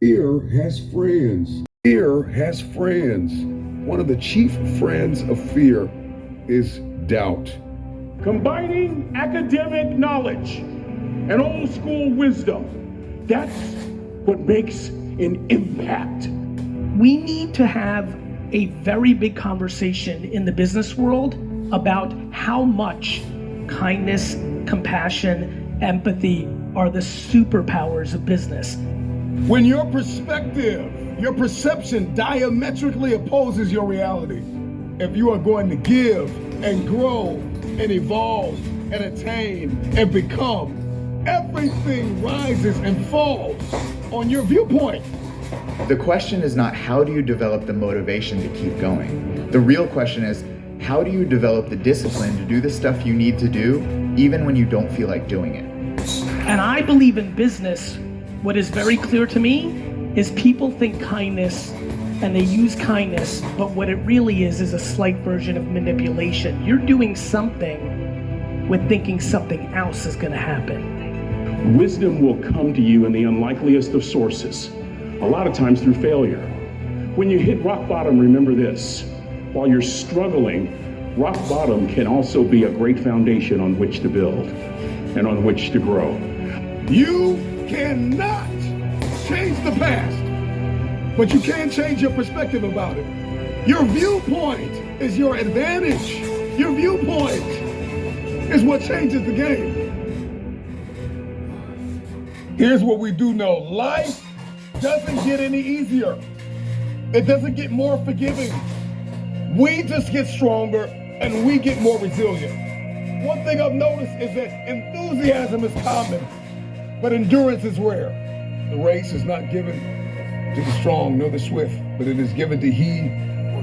Fear has friends. Fear has friends. One of the chief friends of fear is doubt. Combining academic knowledge and old school wisdom, that's what makes an impact. We need to have a very big conversation in the business world about how much kindness, compassion, empathy are the superpowers of business. When your perspective, your perception diametrically opposes your reality, if you are going to give and grow and evolve and attain and become, everything rises and falls on your viewpoint. The question is not how do you develop the motivation to keep going? The real question is how do you develop the discipline to do the stuff you need to do even when you don't feel like doing it? And I believe in business, what is very clear to me is people think kindness and they use kindness, but what it really is a slight version of manipulation. You're doing something with thinking something else is going to happen. Wisdom will come to you in the unlikeliest of sources, a lot of times through failure. When you hit rock bottom, remember this. While you're struggling, rock bottom can also be a great foundation on which to build and on which to grow. You cannot change the past, but you can change your perspective about it. Your viewpoint is your advantage. Your viewpoint is what changes the game. Here's what we do know. Life doesn't get any easier. It doesn't get more forgiving. We just get stronger and we get more resilient. One thing I've noticed is that enthusiasm is common, but endurance is rare. The race is not given to the strong nor the swift, but it is given to he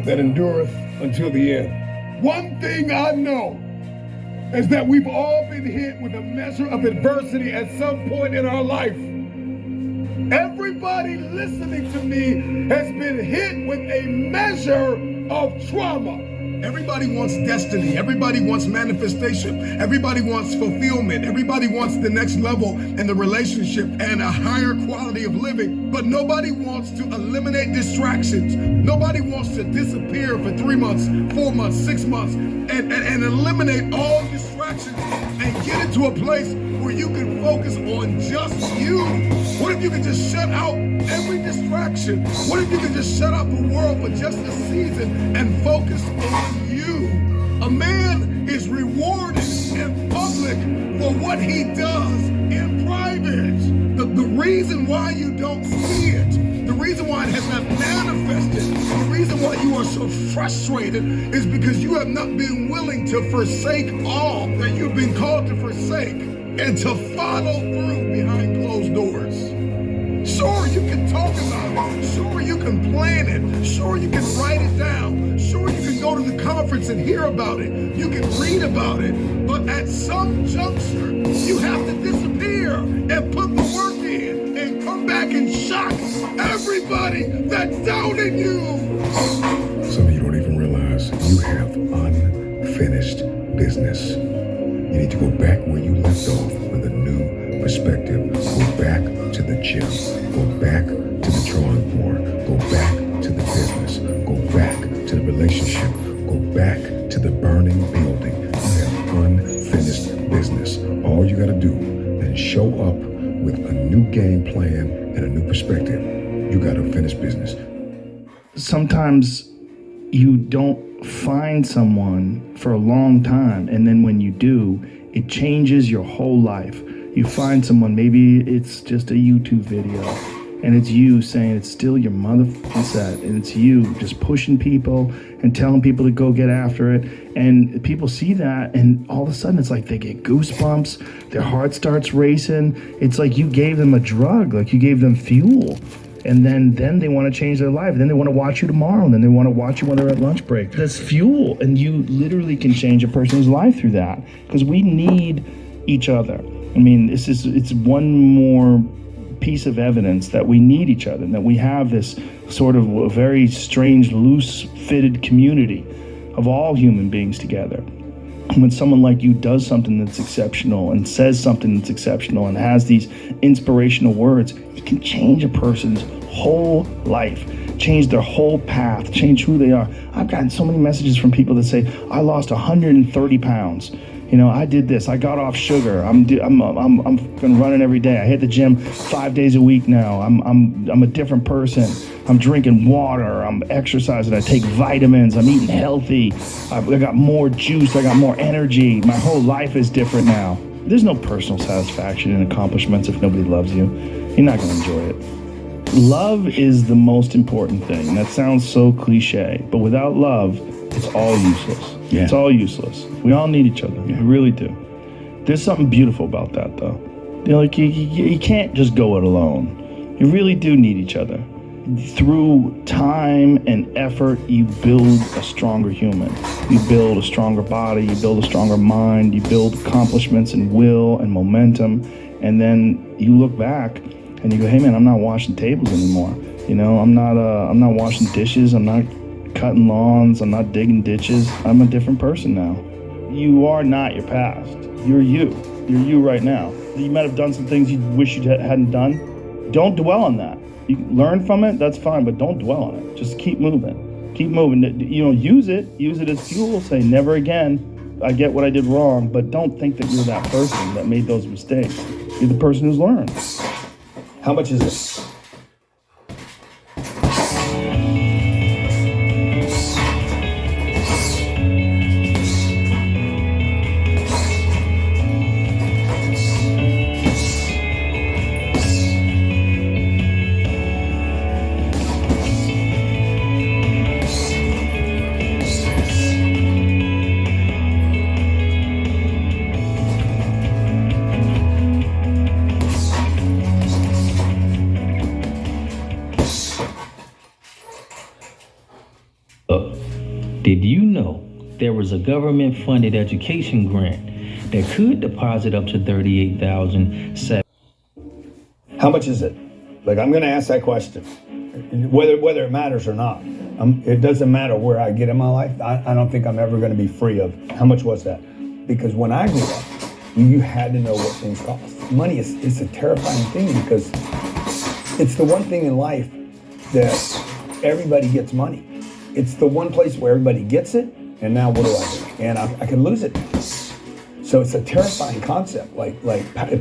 that endureth until the end. One thing I know is that we've all been hit with a measure of adversity at some point in our life. Everybody listening to me has been hit with a measure of trauma. Everybody wants destiny. Everybody wants manifestation. Everybody wants fulfillment. Everybody wants the next level in the relationship and a higher quality of living. But nobody wants to eliminate distractions. Nobody wants to disappear for 3 months, 4 months, 6 months, and eliminate all distractions and get into a place where you can focus on just you. What if you could just shut out every distraction? What if you could just shut out the world for just a season and focus on you? A man is rewarded in public for what he does in private. The reason why you don't see it, the reason why it has not manifested, the reason why you are so frustrated is because you have not been willing to forsake all that you've been called to forsake and to follow through behind closed doors. Sure, you can talk about it. Sure, you can plan it. Sure, you can write it down. Sure, you can go to the conference and hear about it. You can read about it. But at some juncture, you have to disappear and put the work in and come back and shock everybody that's doubting you. Some of you don't even realize you have unfinished business. You need to go back where you left off with a new perspective. Go back to the gym. Go back to the drawing board. Go back to the business. Go back to the relationship. Go back to the burning building. You have unfinished business. All you got to do is show up with a new game plan and a new perspective. You got to finish business. Sometimes you don't find someone for a long time, and then when you do, it changes your whole life. You find someone, maybe it's just a YouTube video, and it's you saying it's still your motherfucking set, and it's you just pushing people and telling people to go get after it, and people see that, and all of a sudden it's like they get goosebumps, their heart starts racing. It's like you gave them a drug, like you gave them fuel. And then they want to change their life. Then they want to watch you tomorrow. And then they want to watch you when they're at lunch break. That's fuel. And you literally can change a person's life through that. Because we need each other. I mean, it's one more piece of evidence that we need each other. And that we have this sort of a very strange, loose-fitted community of all human beings together. when someone like you does something that's exceptional and says something that's exceptional and has these inspirational words, it can change a person's whole life, change their whole path, change who they are. I've gotten so many messages from people that say, I lost 130 pounds. You know, I did this. I got off sugar. I'm been running every day. I hit the gym 5 days a week now. I'm a different person. I'm drinking water. I'm exercising. I take vitamins. I'm eating healthy. I got more juice. I got more energy. My whole life is different now. There's no personal satisfaction in accomplishments if nobody loves you. You're not going to enjoy it. Love is the most important thing. That sounds so cliche, but without love, it's all useless. Yeah. It's all useless. We all need each other. Yeah. We really do. There's something beautiful about that, though. You know, like you can't just go it alone. You really do need each other. Through time and effort, you build a stronger human. You build a stronger body. You build a stronger mind. You build accomplishments and will and momentum. And then you look back and you go, hey man, I'm not washing tables anymore. You know, I'm not washing dishes. I'm not cutting lawns. I'm not digging ditches. I'm a different person now. You are not your past. You're you. You're you right now. You might have done some things you wish you hadn't done. Don't dwell on that. You learn from it, that's fine, but don't dwell on it. Just keep moving. Keep moving. You know, use it as fuel. Say, never again. I get what I did wrong, but don't think that you're that person that made those mistakes. You're the person who's learned. How much is it? Did you know there was a government-funded education grant that could deposit up to $38,700? How much is it? Like, I'm going to ask that question, whether it matters or not. It doesn't matter where I get in my life. I don't think I'm ever going to be free of how much was that? Because when I grew up, you had to know what things cost. Money is a terrifying thing because it's the one thing in life that everybody gets money. It's the one place where everybody gets it, and now what do I do? And I can lose it. So it's a terrifying concept, like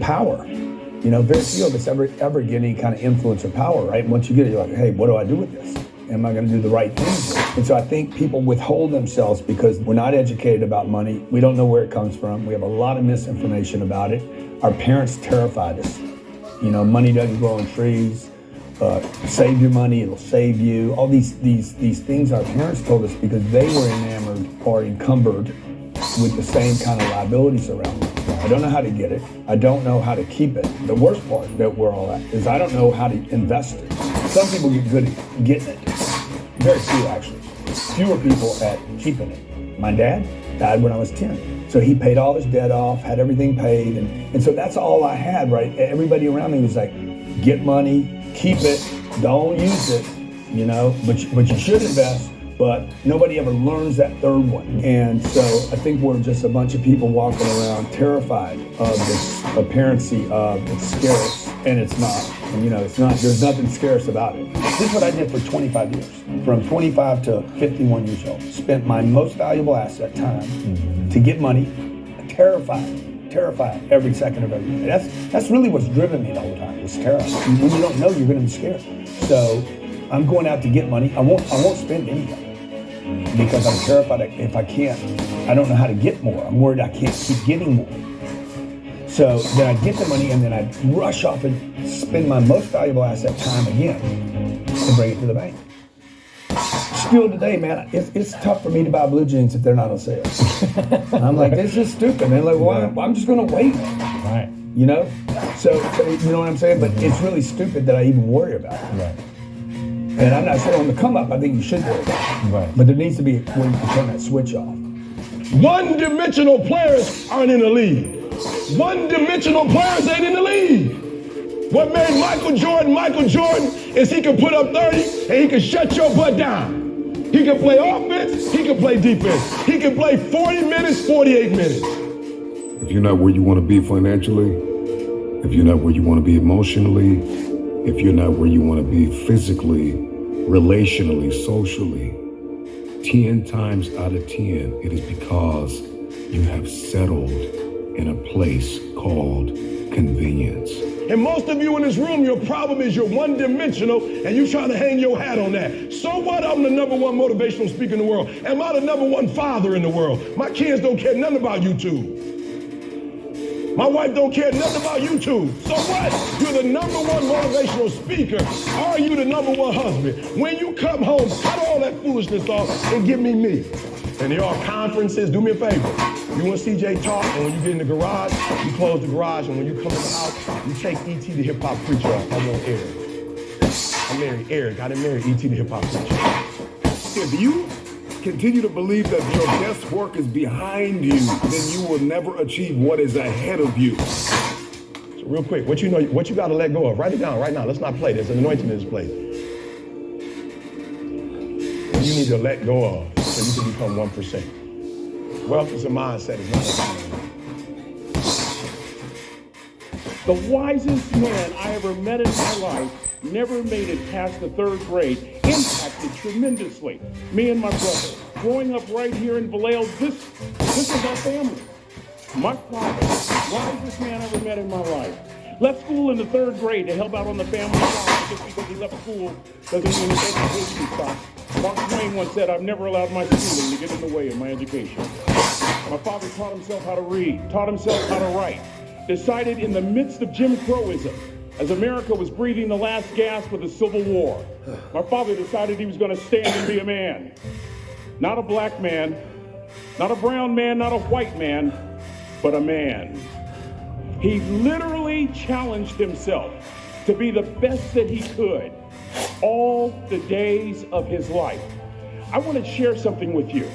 power. You know, very few of us ever get any kind of influence or power, right? Once you get it, you're like, hey, what do I do with this? Am I going to do the right things? And so I think people withhold themselves because we're not educated about money. We don't know where it comes from. We have a lot of misinformation about it. Our parents terrified us. You know, money doesn't grow on trees. Save your money, it'll save you. All these things our parents told us because they were enamored or encumbered with the same kind of liabilities around them. I don't know how to get it. I don't know how to keep it. The worst part that we're all at is I don't know how to invest it. Some people get good at getting it. Very few, actually. Fewer people at keeping it. My dad died when I was 10. So he paid all his debt off, had everything paid. And so that's all I had, right? Everybody around me was like, get money, keep it, don't use it, you know, but you should invest, but nobody ever learns that third one. And so I think we're just a bunch of people walking around terrified of this apparency of it's scarce, and it's not. And, you know, it's not, there's nothing scarce about it. This is what I did for 25 years, from 25 to 51 years old. Spent my most valuable asset, time, to get money, terrified every second of every day. That's really what's driven me the whole time, was terror. When you don't know, you're going to be scared. So I'm going out to get money. I won't spend anything because I'm terrified if I can't. I don't know how to get more. I'm worried I can't keep getting more. So then I get the money and then I rush off and spend my most valuable asset, time, again, and bring it to the bank. Still today, man, it's tough for me to buy blue jeans if they're not on sale. And I'm like, this is stupid. And they're like, well, I'm just going to wait. Right. You know? So, you know what I'm saying? But it's really stupid that I even worry about it. Right. And I'm not saying on the come up, I think you should worry about it. Right. But there needs to be when you can turn that switch off. One-dimensional players aren't in the league. One-dimensional players ain't in the league. What made Michael Jordan is he could put up 30 and he could shut your butt down. He can play offense, he can play defense. He can play 40 minutes, 48 minutes. If you're not where you want to be financially, if you're not where you want to be emotionally, if you're not where you want to be physically, relationally, socially, 10 times out of 10, it is because you have settled in a place called convenience. And most of you in this room, your problem is you're one-dimensional and you trying to hang your hat on that. So what? I'm the #1 motivational speaker in the world. Am I the #1 father in the world? My kids don't care nothing about YouTube. My wife don't care nothing about YouTube. So what? You're the #1 motivational speaker. Are you the #1 husband? When you come home, cut all that foolishness off and give me me. And there are conferences. Do me a favor. You want CJ talk, and when you get in the garage, you close the garage, and when you come in the house, you take E.T. the hip hop preacher off. I want Eric. I married Eric. I didn't marry E.T. the hip hop preacher. If you continue to believe that your best work is behind you, then you will never achieve what is ahead of you. So real quick, what you got to let go of? Write it down right now. Let's not play. There's an anointing in this place. You need to let go of so you can become 1%. Wealth is a mindset, it's not a mindset. The wisest man I ever met in my life never made it past the 3rd grade, impacted tremendously. Me and my brother, growing up right here in Vallejo, this is our family. My father, wisest man I ever met in my life, left school in the 3rd grade to help out on the family farm just because he left school doesn't mean his education stopped. Mark Twain once said, I've never allowed my schooling to get in the way of my education. My father taught himself how to read, taught himself how to write, decided in the midst of Jim Crowism, as America was breathing the last gasp of the Civil War, my father decided he was going to stand and be a man. Not a black man, not a brown man, not a white man, but a man. He literally challenged himself to be the best that he could all the days of his life. I want to share something with you.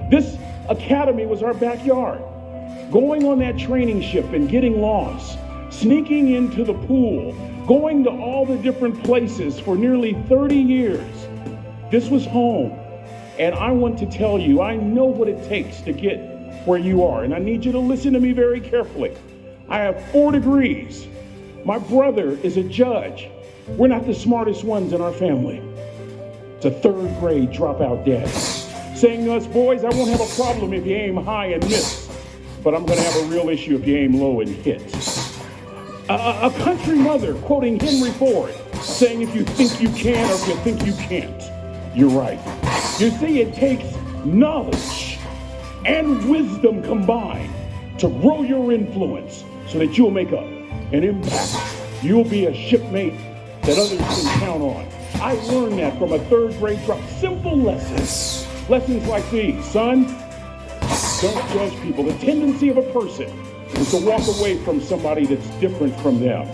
This academy was our backyard. Going on that training ship and getting lost, sneaking into the pool, going to all the different places for nearly 30 years. This was home. And I want to tell you, I know what it takes to get where you are. And I need you to listen to me very carefully. I have 4 degrees. My brother is a judge. We're not the smartest ones in our family. It's a 3rd grade dropout dad saying to us, boys, I won't have a problem if you aim high and miss, but I'm going to have a real issue if you aim low and hit. A country mother quoting Henry Ford saying, if you think you can or if you think you can't, you're right. You see, it takes knowledge and wisdom combined to grow your influence so that you'll make an impact. You'll be a shipmate that others can count on. I learned that from a 3rd grade drop. Simple lessons. Lessons like these. Son, don't judge people. The tendency of a person is to walk away from somebody that's different from them.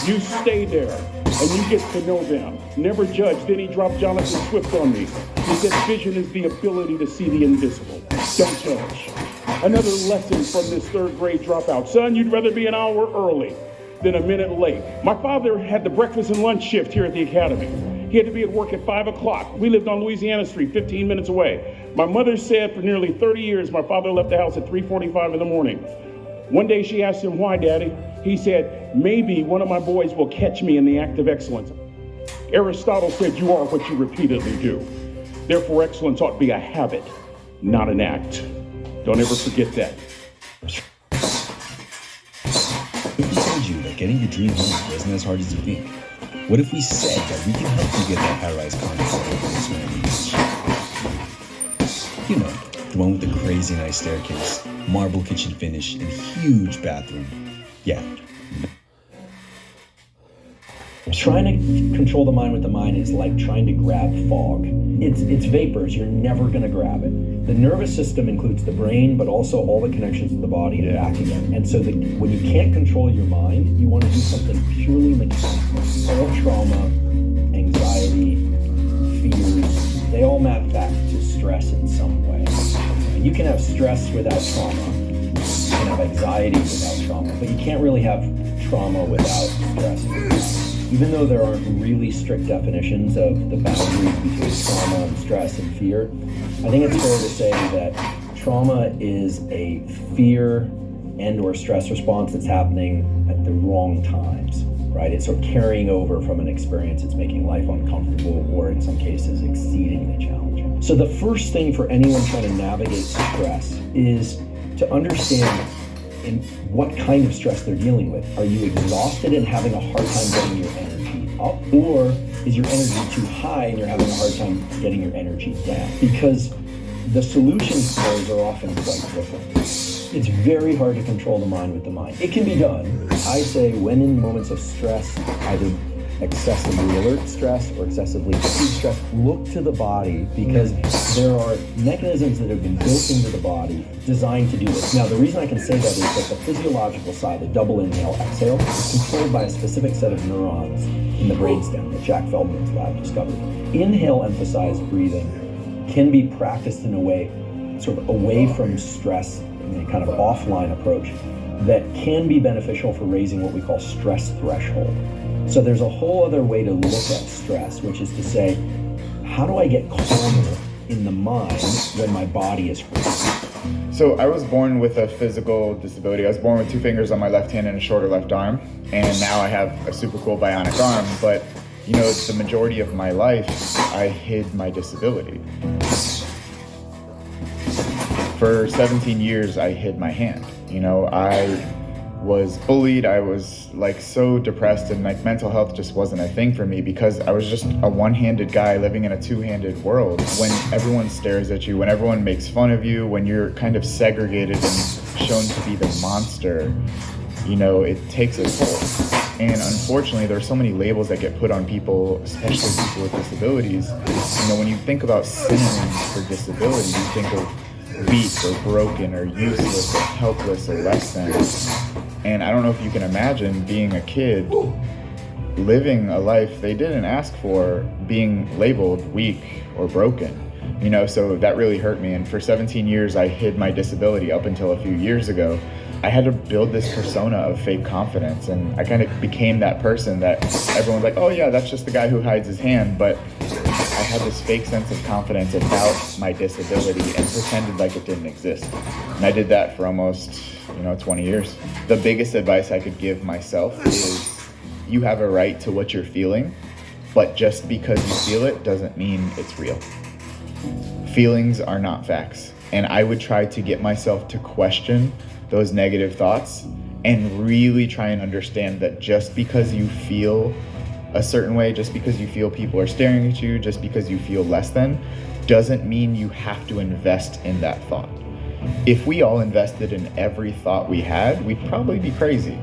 You stay there and you get to know them. Never judge. Then he dropped Jonathan Swift on me. He said vision is the ability to see the invisible. Don't judge. Another lesson from this 3rd grade dropout. Son, you'd rather be an hour early than a minute late. My father had the breakfast and lunch shift here at the academy. He had to be at work at 5 o'clock. We lived on Louisiana Street, 15 minutes away. My mother said for nearly 30 years, my father left the house at 3:45 in the morning. One day she asked him, why, Daddy? He said, maybe one of my boys will catch me in the act of excellence. Aristotle said, you are what you repeatedly do. Therefore, excellence ought to be a habit, not an act. Don't ever forget that. What if we told you that getting your dream home wasn't as hard as you think? What if we said that we can help you get that high-rise condo over this Miami Beach? You know, the one with the crazy nice staircase, marble kitchen finish, and huge bathroom. Yeah. Trying to control the mind with the mind is like trying to grab fog. It's vapors, you're never gonna grab it. The nervous system includes the brain, but also all the connections to the body to act again. And so when you can't control your mind, you want to do something purely mechanical. All trauma, anxiety, fears, they all map back to stress in some way. And you can have stress without trauma. You can have anxiety without trauma, but you can't really have trauma without stress. even though there aren't really strict definitions of the boundaries between trauma and stress and fear, I think it's fair to say that trauma is a fear and or stress response that's happening at the wrong times, right? It's sort of carrying over from an experience that's making life uncomfortable or in some cases exceedingly challenging. So the first thing for anyone trying to navigate stress is to understand in what kind of stress they're dealing with. Are you exhausted and having a hard time getting your energy up? Or is your energy too high and you're having a hard time getting your energy down? Because the solutions to those are often quite different. It's very hard to control the mind with the mind. It can be done. I say when in moments of stress, either excessively alert stress or excessively fatigued stress, look to the body, because there are mechanisms that have been built into the body designed to do this. Now, the reason I can say that is that the physiological side, the double inhale, exhale, is controlled by a specific set of neurons in the brainstem that Jack Feldman's lab discovered. Inhale emphasized breathing can be practiced in a way sort of away from stress, in a kind of offline approach that can be beneficial for raising what we call stress threshold. So there's a whole other way to look at stress, which is to say, how do I get calmer in the mind when my body is hurt? So I was born with a physical disability. I was born with 2 fingers on my left hand and a shorter left arm. And now I have a super cool bionic arm. But, you know, the majority of my life, I hid my disability. For 17 years, I hid my hand. You know, I was bullied. I was like so depressed, and like mental health just wasn't a thing for me because I was just a one-handed guy living in a two-handed world. When everyone stares at you, when everyone makes fun of you, when you're kind of segregated and shown to be the monster, you know, it takes a toll. And unfortunately, there are so many labels that get put on people, especially people with disabilities. You know, when you think about synonyms for disability, you think of weak or broken or useless or helpless or less than. And I don't know if you can imagine being a kid living a life they didn't ask for, being labeled weak or broken. You know, so that really hurt me. And for 17 years, I hid my disability up until a few years ago. I had to build this persona of fake confidence, and I kind of became that person that everyone's like, oh yeah, that's just the guy who hides his hand. But I had this fake sense of confidence about my disability and pretended like it didn't exist. And I did that for almost, 20 years. The biggest advice I could give myself is you have a right to what you're feeling, but just because you feel it doesn't mean it's real. Feelings are not facts. And I would try to get myself to question those negative thoughts and really try and understand that just because you feel a certain way, just because you feel people are staring at you, just because you feel less than, doesn't mean you have to invest in that thought. If we all invested in every thought we had, we'd probably be crazy,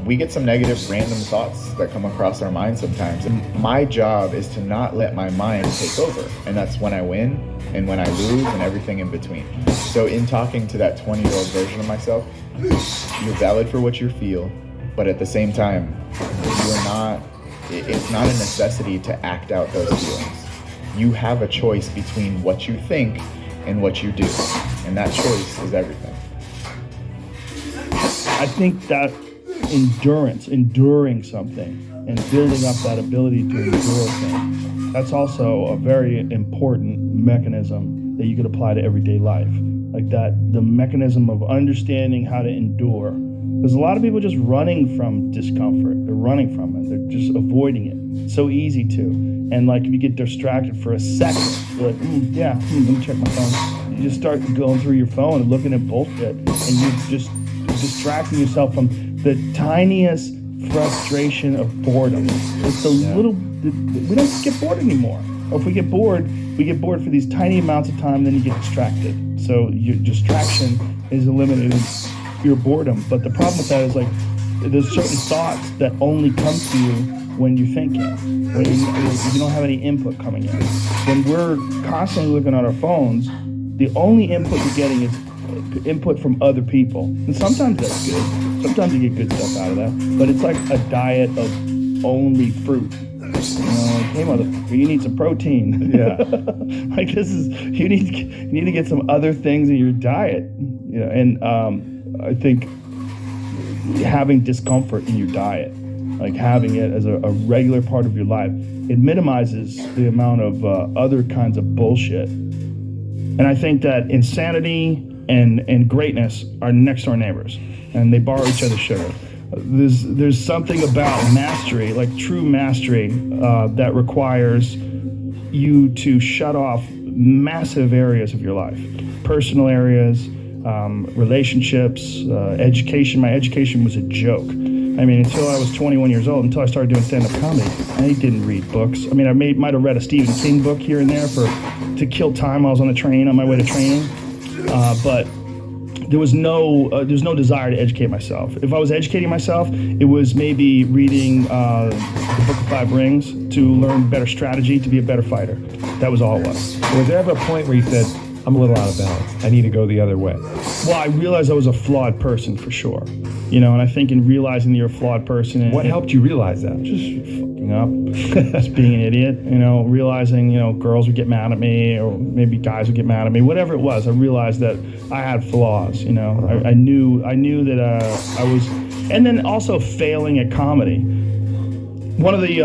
We get some negative random thoughts that come across our mind sometimes. And my job is to not let my mind take over. And that's when I win and when I lose and everything in between. So in talking to that 20-year-old version of myself, you're valid for what you feel, but at the same time, it's not a necessity to act out those feelings. You have a choice between what you think and what you do. And that choice is everything. I think that enduring something and building up that ability to endure things, that's also a very important mechanism that you could apply to everyday life. Like that, the mechanism of understanding how to endure. There's a lot of people just running from discomfort. They're running from it. They're just avoiding it. It's so easy to. And like if you get distracted for a second, you're like, let me check my phone. You just start going through your phone and looking at bullshit, and you're just distracting yourself from the tiniest frustration of boredom. It's we don't get bored anymore. Or if we get bored for these tiny amounts of time, then you get distracted. So your distraction is eliminating your boredom. But the problem with that is like there's certain thoughts that only come to you when you're thinking, when you don't have any input coming in. When we're constantly looking at our phones, the only input you're getting is input from other people. And sometimes that's good. Sometimes you get good stuff out of that. But it's like a diet of only fruit. Hey motherfucker, you need some protein. Yeah. Like you need to get some other things in your diet. And I think having discomfort in your diet like having it as a regular part of your life, it minimizes the amount of other kinds of bullshit. And I think that insanity and greatness are next door neighbors, and they borrow each other's sugar. There's something about mastery, like true mastery, that requires you to shut off massive areas of your life, personal areas, relationships, education. My education was a joke. I mean, until I was 21 years old, until I started doing stand-up comedy, I didn't read books. I mean, I might have read a Stephen King book here and there to kill time while I was on the train on my way to training, but there was no desire to educate myself. If I was educating myself, it was maybe reading the Book of Five Rings to learn better strategy, to be a better fighter. That was all it was. Was there ever a point where you said, I'm a little out of balance, I need to go the other way? Well, I realized I was a flawed person for sure. You know, and I think in realizing that you're a flawed person... What helped you realize that? Just fucking up, just being an idiot, you know, realizing, you know, girls would get mad at me, or maybe guys would get mad at me, whatever it was. I realized that I had flaws, you know. I knew that I was... And then also failing at comedy. One of the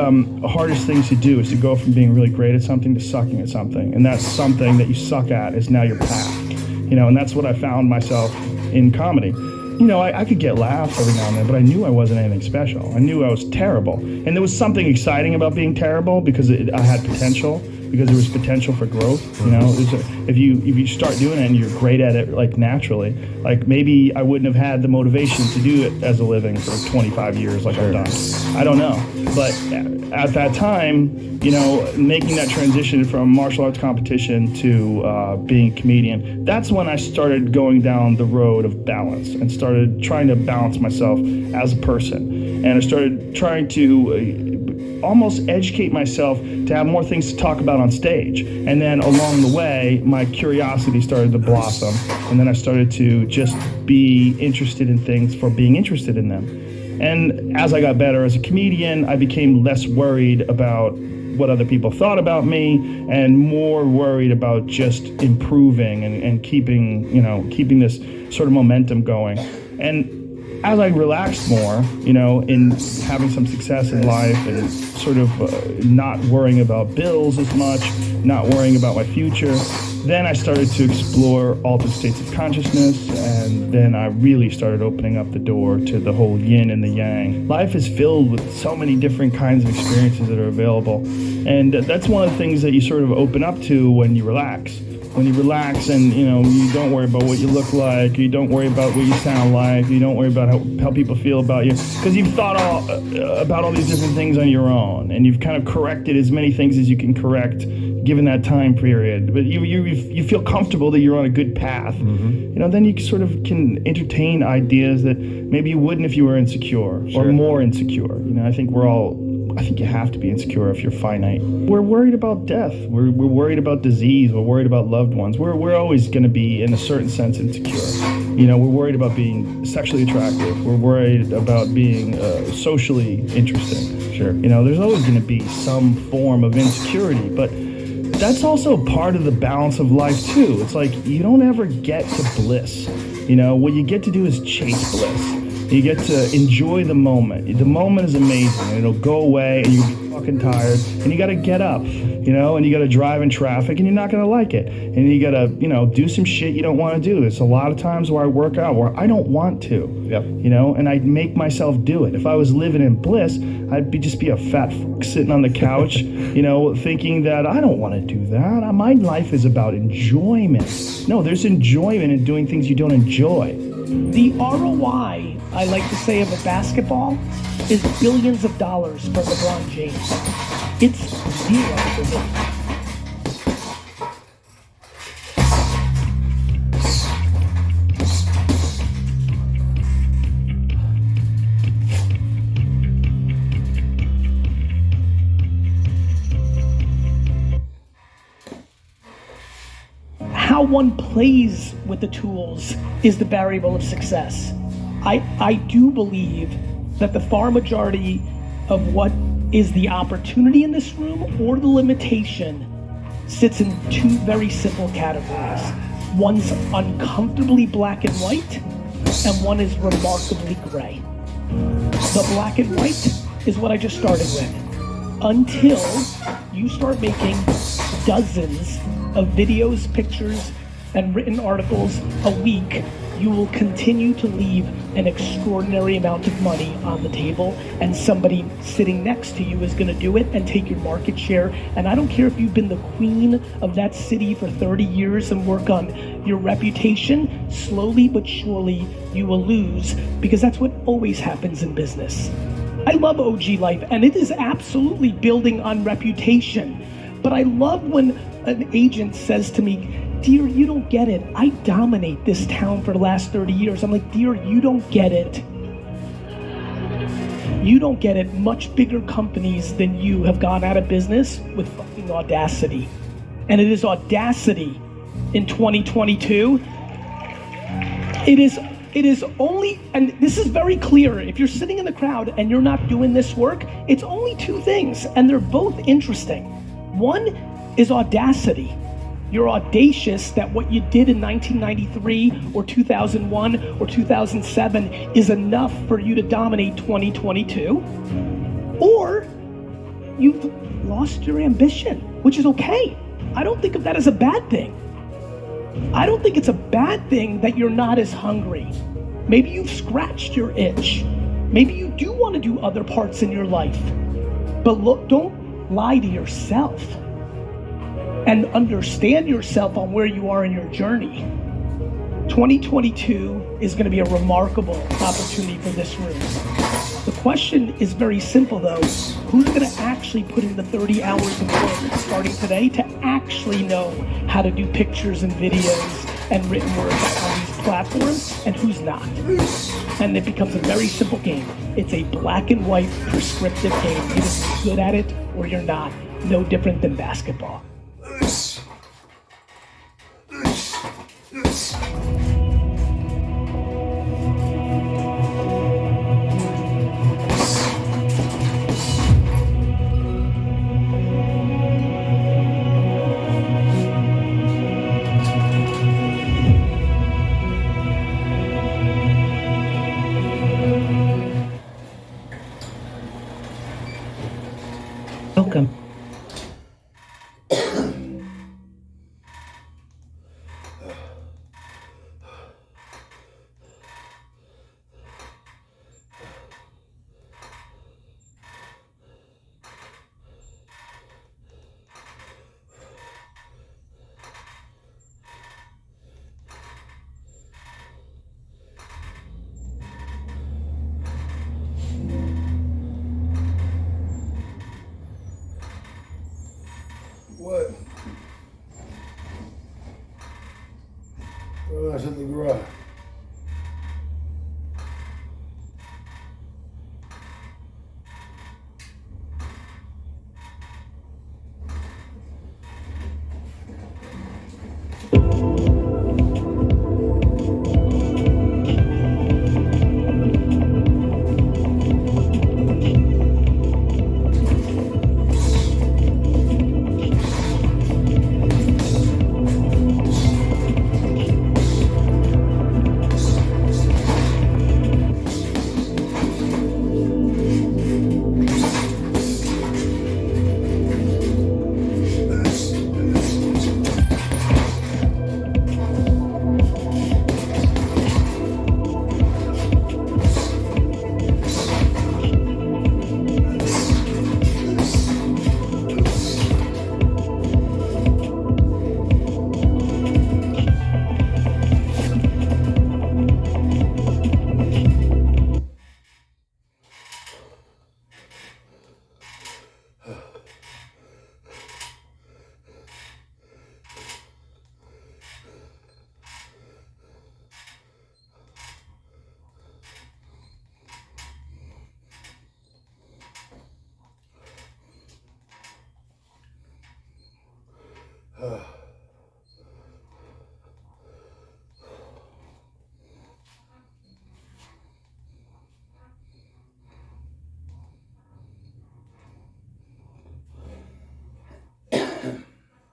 hardest things to do is to go from being really great at something to sucking at something. And that's something that you suck at is now your path. You know, and that's what I found myself in comedy. You know, I could get laughs every now and then, but I knew I wasn't anything special. I knew I was terrible. And there was something exciting about being terrible because I had potential, because there was potential for growth. You know, if you start doing it and you're great at it, like naturally, like maybe I wouldn't have had the motivation to do it as a living for 25 years like I've done. I don't know. But at that time, you know, making that transition from martial arts competition to being a comedian, that's when I started going down the road of balance and started trying to balance myself as a person. And I started trying to almost educate myself to have more things to talk about on stage. And then along the way, my curiosity started to blossom. And then I started to just be interested in things for being interested in them. And as I got better as a comedian, I became less worried about what other people thought about me and more worried about just improving and keeping this sort of momentum going. And as I relaxed more, you know, in having some success in life and sort of not worrying about bills as much, not worrying about my future, then I started to explore altered states of consciousness, and then I really started opening up the door to the whole yin and the yang. Life is filled with so many different kinds of experiences that are available, and that's one of the things that you sort of open up to when you relax. When you relax and, you know, you don't worry about what you look like, you don't worry about what you sound like, you don't worry about how people feel about you, because you've thought about all these different things on your own, and you've kind of corrected as many things as you can correct given that time period. But you feel comfortable that you're on a good path. Mm-hmm. You know, then you sort of can entertain ideas that maybe you wouldn't if you were insecure or more insecure. You know, I think you have to be insecure if you're finite. We're worried about death. We're worried about disease. We're worried about loved ones. We're always going to be, in a certain sense, insecure. You know, we're worried about being sexually attractive. We're worried about being socially interesting. Sure. You know, there's always going to be some form of insecurity, but that's also part of the balance of life too. It's like you don't ever get to bliss. You know, what you get to do is chase bliss. You get to enjoy the moment. The moment is amazing, and it'll go away, and you'll be fucking tired, and you got to get up, you know, and you got to drive in traffic, and you're not going to like it, and you got to, you know, do some shit you don't want to do. There's a lot of times where I work out where I don't want to, you know, and I make myself do it. If I was living in bliss, I'd just be a fat fuck sitting on the couch, you know, thinking that I don't want to do that. My life is about enjoyment. No, there's enjoyment in doing things you don't enjoy. The ROI, I like to say, of a basketball is billions of dollars for LeBron James. It's zero for me. How one plays with the tools is the variable of success. I do believe that the far majority of what is the opportunity in this room or the limitation sits in two very simple categories. One's uncomfortably black and white, and one is remarkably gray. The black and white is what I just started with. Until you start making dozens of videos, pictures, and written articles a week, you will continue to leave an extraordinary amount of money on the table, and somebody sitting next to you is going to do it and take your market share. And I don't care if you've been the queen of that city for 30 years and work on your reputation, slowly but surely you will lose, because that's what always happens in business. I love OG life, and it is absolutely building on reputation. But I love when an agent says to me, "Dear, you don't get it. I dominate this town for the last 30 years. I'm like, "Dear, you don't get it. You don't get it. Much bigger companies than you have gone out of business with fucking audacity." And it is audacity in 2022. It is only, and this is very clear, if you're sitting in the crowd and you're not doing this work, it's only two things, and they're both interesting. One is audacity. You're audacious that what you did in 1993 or 2001 or 2007 is enough for you to dominate 2022. Or you've lost your ambition, which is okay. I don't think of that as a bad thing. I don't think it's a bad thing that you're not as hungry. Maybe you've scratched your itch. Maybe you do want to do other parts in your life. But look, don't lie to yourself. And understand yourself on where you are in your journey. 2022 is going to be a remarkable opportunity for this room. The question is very simple though. Who's going to actually put in the 30 hours of work starting today to actually know how to do pictures and videos and written work on these platforms, and who's not? And it becomes a very simple game. It's a black and white prescriptive game. You're either good at it or you're not. No different than basketball. Welcome. What? Well, that's in the garage.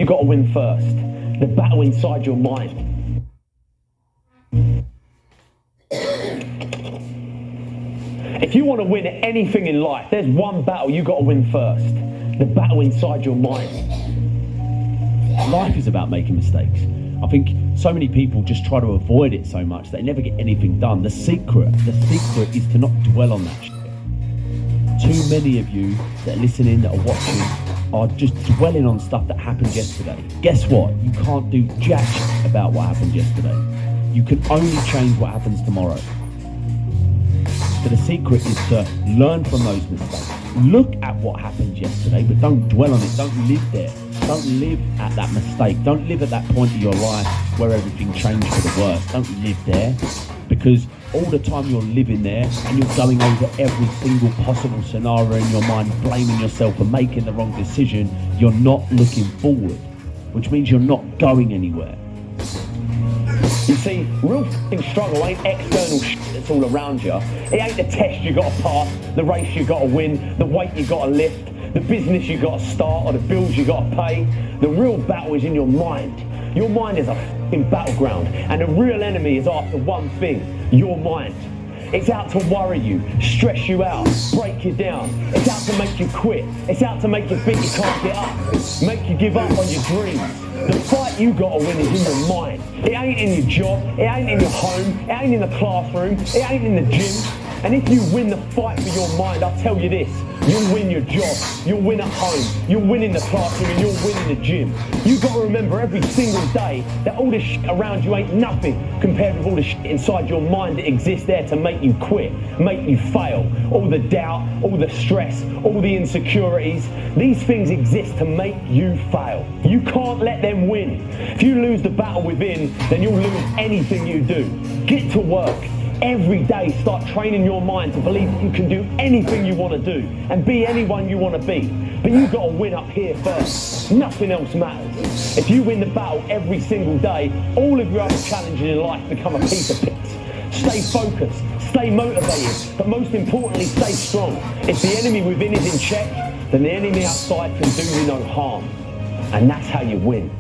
You've got to win first. The battle inside your mind. If you want to win at anything in life, there's one battle you got to win first. The battle inside your mind. Life is about making mistakes. I think so many people just try to avoid it so much that they never get anything done. The secret is to not dwell on that shit. Too many of you that are listening, that are watching, are just dwelling on stuff that happened yesterday. Guess what? You can't do jack shit about what happened yesterday. You can only change what happens tomorrow. So the secret is to learn from those mistakes. Look at what happened yesterday, but don't dwell on it. Don't live there. Don't live at that mistake. Don't live at that point of your life where everything changed for the worse. Don't live there, because all the time you're living there and you're going over every single possible scenario in your mind, blaming yourself for making the wrong decision, you're not looking forward, which means you're not going anywhere. You see, real f***ing struggle ain't external shit that's all around you. It ain't the test you got to pass, the race you got to win, the weight you got to lift, the business you got to start, or the bills you got to pay. The real battle is in your mind. Your mind is a f***ing battleground, and the real enemy is after one thing: your mind. It's out to worry you, stress you out, break you down. It's out to make you quit. It's out to make you think you can't get up, make you give up on your dreams. The fight you gotta win is in your mind. It ain't in your job, it ain't in your home, it ain't in the classroom, it ain't in the gym. And if you win the fight for your mind, I'll tell you this: you'll win your job, you'll win at home, you'll win in the classroom, and you'll win in the gym. You got to remember every single day that all this shit around you ain't nothing compared with all the shit inside your mind that exists there to make you quit, make you fail. All the doubt, all the stress, all the insecurities, these things exist to make you fail. You can't let them win. If you lose the battle within, then you'll lose anything you do. Get to work. Every day start training your mind to believe that you can do anything you want to do and be anyone you want to be. But you've got to win up here first. Nothing else matters. If you win the battle every single day, all of your other challenges in life become a piece of piss. Stay focused, stay motivated, but most importantly, stay strong. If the enemy within is in check, then the enemy outside can do you no harm. And that's how you win.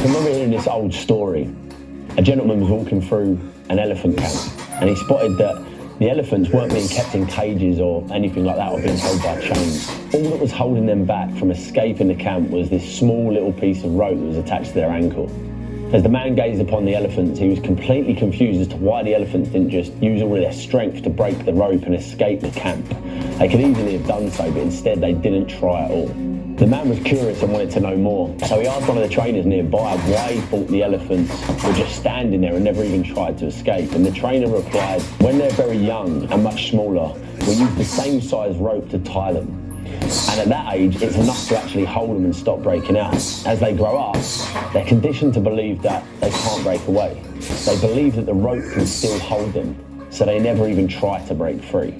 I remember hearing this old story. A gentleman was walking through an elephant camp, and he spotted that the elephants weren't being kept in cages or anything like that, or being held by chains. All that was holding them back from escaping the camp was this small little piece of rope that was attached to their ankle. As the man gazed upon the elephants, he was completely confused as to why the elephants didn't just use all of their strength to break the rope and escape the camp. They could easily have done so, but instead they didn't try at all. The man was curious and wanted to know more, so he asked one of the trainers nearby why he thought the elephants were just standing there and never even tried to escape. And the trainer replied, when they're very young and much smaller, we use the same size rope to tie them. And at that age, it's enough to actually hold them and stop breaking out. As they grow up, they're conditioned to believe that they can't break away. They believe that the rope can still hold them, so they never even try to break free.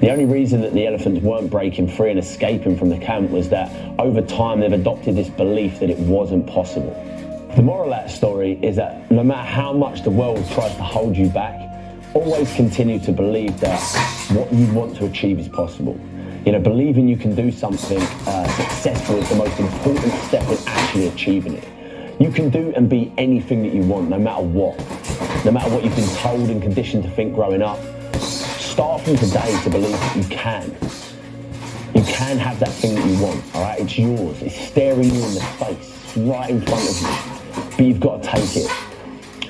The only reason that the elephants weren't breaking free and escaping from the camp was that over time they've adopted this belief that it wasn't possible. The moral of that story is that no matter how much the world tries to hold you back, always continue to believe that what you want to achieve is possible. You know, believing you can do something successful is the most important step in actually achieving it. You can do and be anything that you want, no matter what. No matter what you've been told and conditioned to think growing up. Start from today to believe that you can. You can have that thing that you want, all right? It's yours. It's staring you in the face. It's right in front of you. But you've got to take it.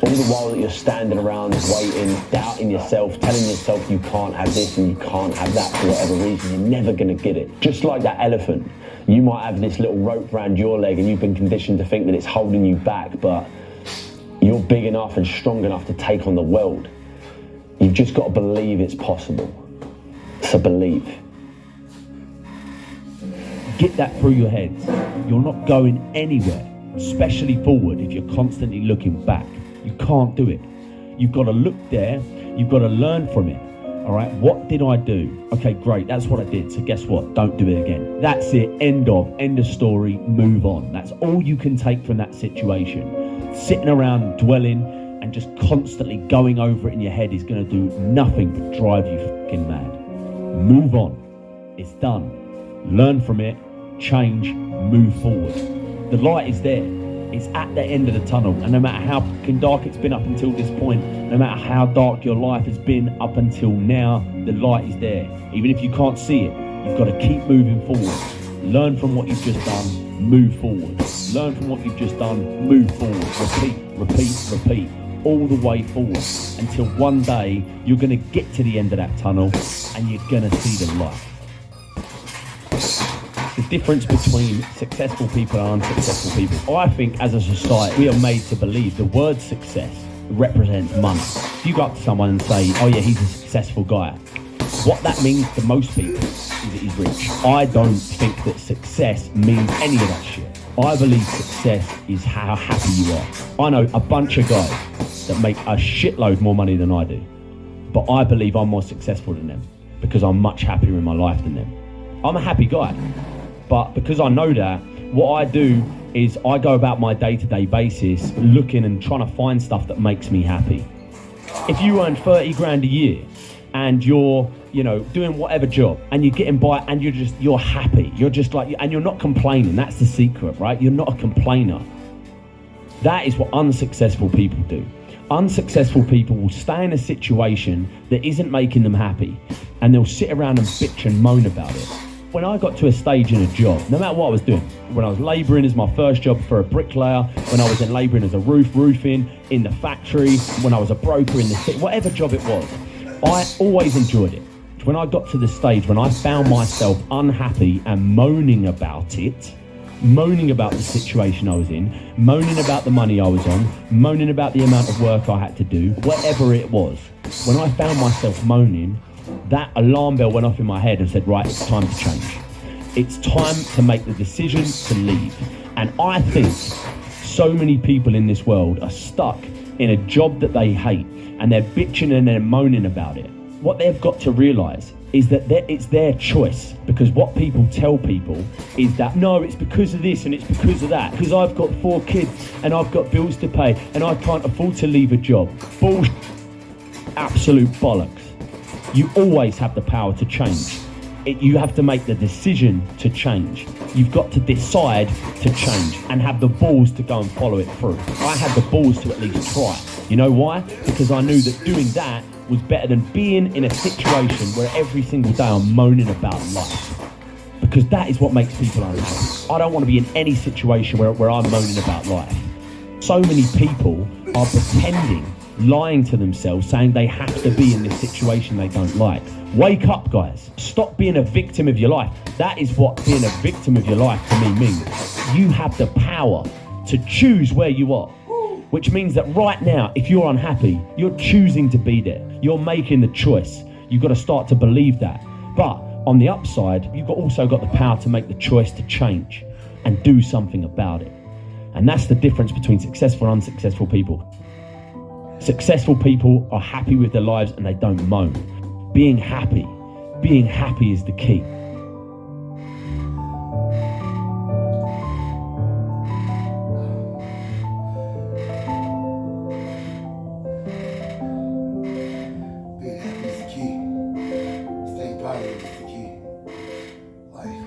All the while that you're standing around waiting, doubting yourself, telling yourself you can't have this and you can't have that for whatever reason, you're never going to get it. Just like that elephant, you might have this little rope around your leg and you've been conditioned to think that it's holding you back, but you're big enough and strong enough to take on the world. You've just got to believe it's possible. So believe. Get that through your head. You're not going anywhere, especially forward, if you're constantly looking back. You can't do it. You've got to look there. You've got to learn from it. All right, what did I do? Okay, great, that's what I did. So guess what? Don't do it again. That's it, end of story, move on. That's all you can take from that situation. Sitting around dwelling and just constantly going over it in your head is going to do nothing but drive you fucking mad. Move on. It's done. Learn from it, change, move forward. The light is there. It's at the end of the tunnel, and no matter how fucking dark it's been up until this point, no matter how dark your life has been up until now, the light is there. Even if you can't see it, you've got to keep moving forward. Learn from what you've just done, move forward. Learn from what you've just done, move forward. Repeat, repeat, repeat, all the way forward until one day you're going to get to the end of that tunnel and you're going to see the light. The difference between successful people and unsuccessful people. I think as a society, we are made to believe the word success represents money. If you go up to someone and say, oh yeah, he's a successful guy, what that means to most people is that he's rich. I don't think that success means any of that shit. I believe success is how happy you are. I know a bunch of guys that make a shitload more money than I do, but I believe I'm more successful than them because I'm much happier in my life than them. I'm a happy guy, but because I know that, what I do is I go about my day-to-day basis looking and trying to find stuff that makes me happy. If you earn 30 grand a year and you're, you know, doing whatever job and you're getting by and you're happy, you're just like, and you're not complaining, that's the secret, right? You're not a complainer. That is what unsuccessful people do. Unsuccessful people will stay in a situation that isn't making them happy and they'll sit around and bitch and moan about it. When I got to a stage in a job, no matter what I was doing, when I was labouring as my first job for a bricklayer, when I was in labouring as a roofing, in the factory, when I was a broker in the city, whatever job it was, I always enjoyed it. When I got to the stage when I found myself unhappy and moaning about it, moaning about the situation I was in, moaning about the money I was on, moaning about the amount of work I had to do, whatever it was, when I found myself moaning, that alarm bell went off in my head and said, right, it's time to change. It's time to make the decision to leave. And I think so many people in this world are stuck in a job that they hate and they're bitching and they're moaning about it. What they've got to realise is that it's their choice, because what people tell people is that, no, it's because of this and it's because of that, because I've got 4 kids and I've got bills to pay and I can't afford to leave a job. Bullshit. Absolute bollocks. You always have the power to change. You have to make the decision to change. You've got to decide to change and have the balls to go and follow it through. I had the balls to at least try. You know why? Because I knew that doing that was better than being in a situation where every single day I'm moaning about life. Because that is what makes people unhappy. I don't want to be in any situation where I'm moaning about life. So many people are pretending, lying to themselves, saying they have to be in this situation they don't like. Wake up, guys. Stop being a victim of your life. That is what being a victim of your life to me means. You have the power to choose where you are, which means that right now, if you're unhappy, you're choosing to be there. You're making the choice. You've got to start to believe that. But on the upside, you've also got the power to make the choice to change and do something about it. And that's the difference between successful and unsuccessful people. Successful people are happy with their lives and they don't moan. Being happy is the key. Being happy is the key. Staying positive is the key. Life.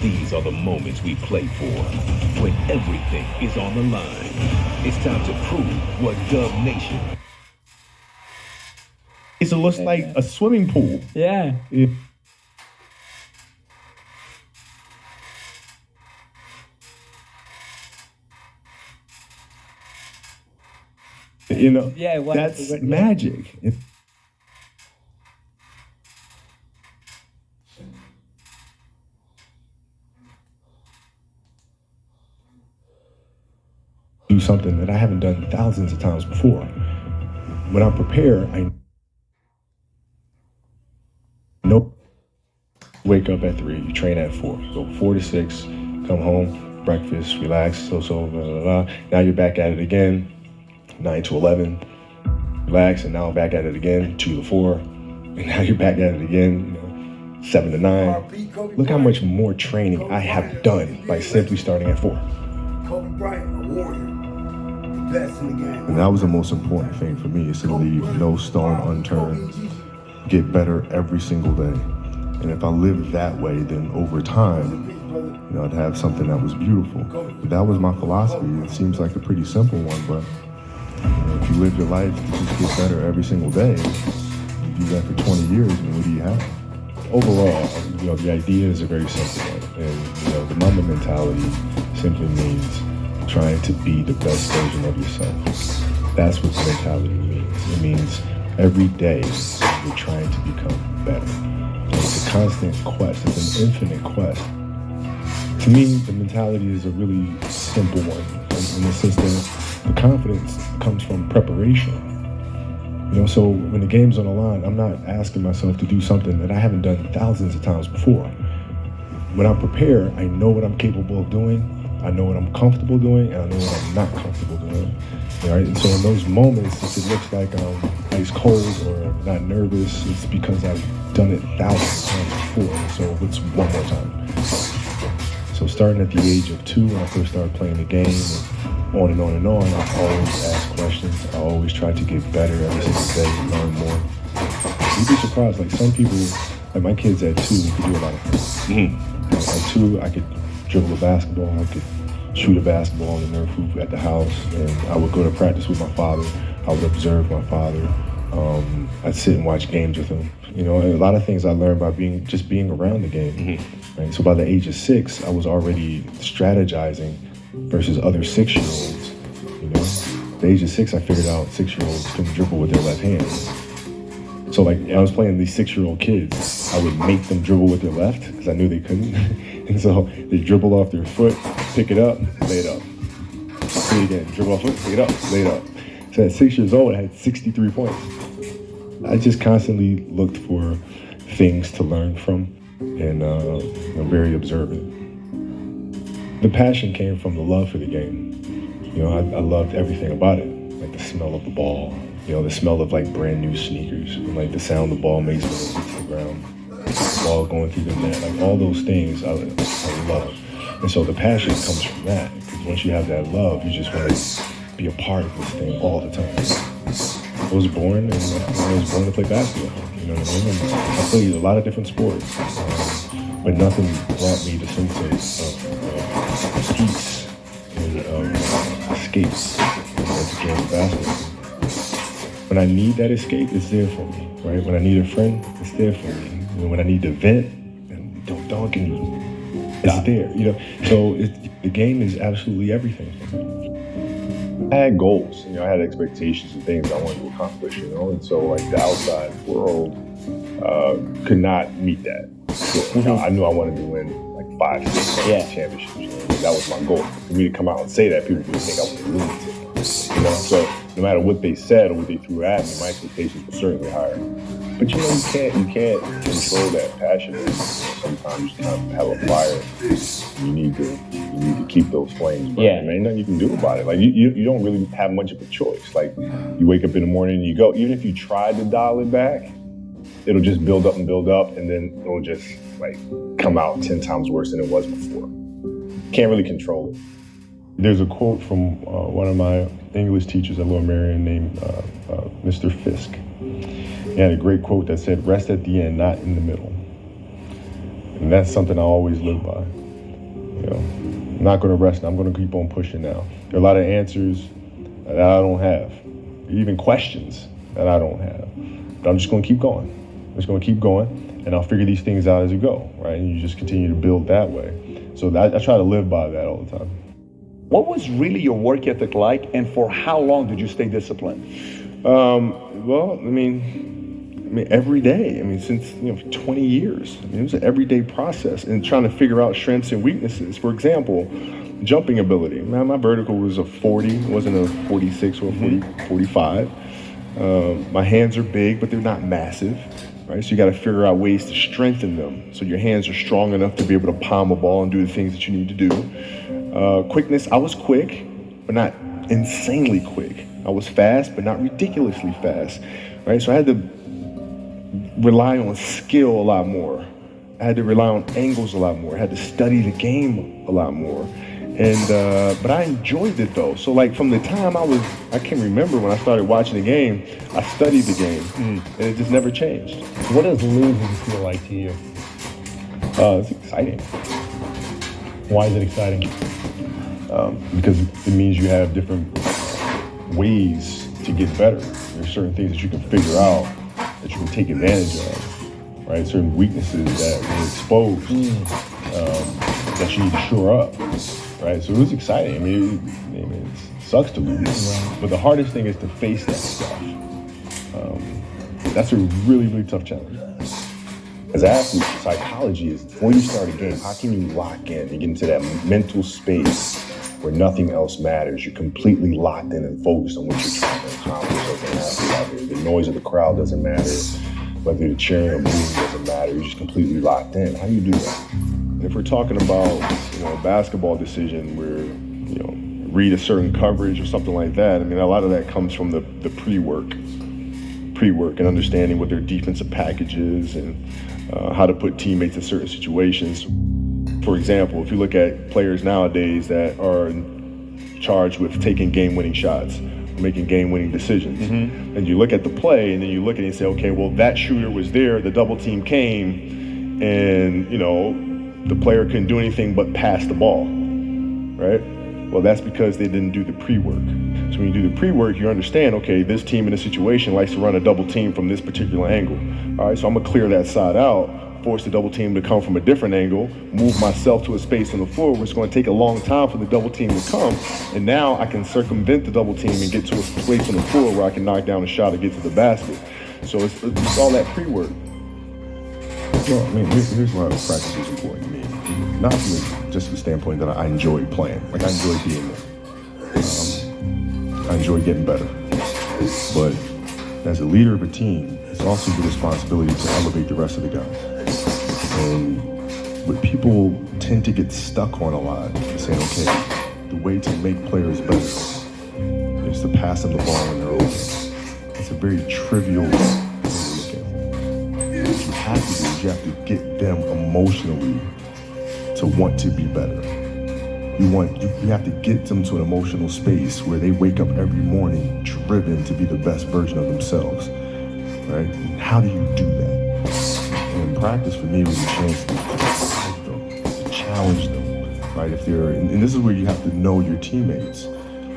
These are the moments we play for, when everything is on the line. It's time to prove what Dub Nation. It looks like a swimming pool. Yeah. You know, yeah, that's magic. Do something that I haven't done thousands of times before. When I'm prepared, wake up at 3, you train at 4. So 4 to 6, come home, breakfast, relax, blah, blah, blah. Now you're back at it again, 9 to 11, relax, and now back at it again, 2 to 4, and now you're back at it again, 7 to 9. Look how much more training I have done by simply starting at 4. Kobe Bryant, a warrior, the best in the game. And that was the most important thing for me, is to leave no stone unturned, get better every single day. And if I lived that way, then over time, I'd have something that was beautiful. But that was my philosophy. It seems like a pretty simple one, but if you live your life to just get better every single day, you do that for 20 years, and what do you have? Overall, the ideas are very simple, and the Mamba mentality simply means trying to be the best version of yourself. That's what the mentality means. It means every day you're trying to become better. And it's a constant quest. It's an infinite quest. To me, the mentality is a really simple one, in the sense that the confidence comes from preparation. So when the game's on the line, I'm not asking myself to do something that I haven't done thousands of times before. When I'm prepared, I know what I'm capable of doing, I know what I'm comfortable doing, and I know what I'm not comfortable doing. Right? And so in those moments, if it looks like I'm ice cold or not nervous, it's because I've done it thousands of times before. So it's one more time. So starting at the age of 2, when I first started playing the game, on and on and on, I always ask questions. I always try to get better every single day and learn more. You'd be surprised, like some people, like my kids at 2 could do a lot of things. At 2, I could dribble a basketball, I could shoot a basketball on the Nerf hoop at the house, and I would go to practice with my father. I would observe my father. I'd sit and watch games with him. A lot of things I learned by being around the game. Right? So by the age of 6, I was already strategizing versus other 6-year-olds. At the age of 6, I figured out 6-year-olds couldn't dribble with their left hand. So like I was playing these 6-year-old kids, I would make them dribble with their left because I knew they couldn't. And so they dribble off their foot, pick it up, lay it up. Do it again, dribble off foot, pick it up, lay it up. So at 6 years old, I had 63 points. I just constantly looked for things to learn from, and I'm very observant. The passion came from the love for the game. I loved everything about it, like the smell of the ball, the smell of like brand new sneakers, and like the sound the ball makes when it hits the ground, the ball going through the net, like all those things I love. And so the passion comes from that, because once you have that love, you just want to be a part of this thing all the time. I was born to play basketball, you know what I mean? And I played a lot of different sports, but nothing brought me the sense of peace and escape as a game of basketball. When I need that escape, it's there for me, right? When I need a friend, it's there for me. When I need to vent, and don't dunk and it's there, So the game is absolutely everything for me. I had goals, I had expectations and things I wanted to accomplish, and so like the outside world could not meet that. So, I knew I wanted to win like 5, 6 championships. That was my goal. For me to come out and say that, people would think I was a lunatic. So no matter what they said or what they threw at me, my expectations were certainly higher. But you can't control that passion. Sometimes you kind of have a fire. You need to keep those flames burning. Yeah. Ain't nothing you can do about it. Like you don't really have much of a choice. Like you wake up in the morning and you go. Even if you try to dial it back, it'll just build up, and then it'll just like come out 10 times worse than it was before. Can't really control it. There's a quote from one of my English teachers at Lower Merion named Mr. Fisk. He had a great quote that said, "Rest at the end, not in the middle." And that's something I always live by. I'm not going to rest. I'm going to keep on pushing now. There are a lot of answers that I don't have, even questions that I don't have. But I'm just going to keep going. I'm just going to keep going, and I'll figure these things out as you go, right? And you just continue to build that way. So I try to live by that all the time. What was really your work ethic like, and for how long did you stay disciplined? Well, I mean, every day. Since 20 years. It was an everyday process, and trying to figure out strengths and weaknesses. For example, jumping ability. My vertical was a 40. It wasn't a 46 or a 45. My hands are big, but they're not massive, right? So you got to figure out ways to strengthen them so your hands are strong enough to be able to palm a ball and do the things that you need to do. Quickness, I was quick, but not insanely quick. I was fast, but not ridiculously fast, right? So I had to rely on skill a lot more. I had to rely on angles a lot more. I had to study the game a lot more. And but I enjoyed it though. So like from the time I can remember when I started watching the game, I studied the game, and it just never changed. What does losing feel like to you? It's exciting. Why is it exciting? Because it means you have different ways to get better. There's certain things that you can figure out that you can take advantage of, right? Certain weaknesses that were exposed that you need to shore up. Right, so it was exciting. I mean, it sucks to lose, but the hardest thing is to face that stuff. That's a really, really tough challenge. As athletes, psychology is before you start a game, how can you lock in and get into that mental space where nothing else matters? You're completely locked in and focused on what you're trying to accomplish as an athlete out there. The noise of the crowd doesn't matter, whether you're cheering or booing doesn't matter. You're just completely locked in. How do you do that? If we're talking about, a basketball decision where, read a certain coverage or something like that, I mean, a lot of that comes from the pre-work and understanding what their defensive package is and how to put teammates in certain situations. For example, if you look at players nowadays that are charged with taking game-winning shots, making game-winning decisions, and you look at the play and then you look at it and say, okay, well, that shooter was there, the double team came, and, the player couldn't do anything but pass the ball, right? Well, that's because they didn't do the pre-work. So when you do the pre-work, you understand, okay, this team in this situation likes to run a double team from this particular angle. All right, so I'm gonna clear that side out, force the double team to come from a different angle, move myself to a space on the floor where it's gonna take a long time for the double team to come, and now I can circumvent the double team and get to a place on the floor where I can knock down a shot or get to the basket. So it's all that pre-work. Well, I mean, here's why practice is important to me. Not from just the standpoint that I enjoy playing. Like, I enjoy being there. I enjoy getting better. But as a leader of a team, it's also your responsibility to elevate the rest of the guys. And what people tend to get stuck on a lot is saying, okay, the way to make players better is to pass them the ball when they're open. It's a very trivial what you have to do is you have to get them emotionally to want to be better. You have to get them to an emotional space where they wake up every morning driven to be the best version of themselves, right? And how do you do that? And practice for me was a chance to challenge them, right? And this is where you have to know your teammates,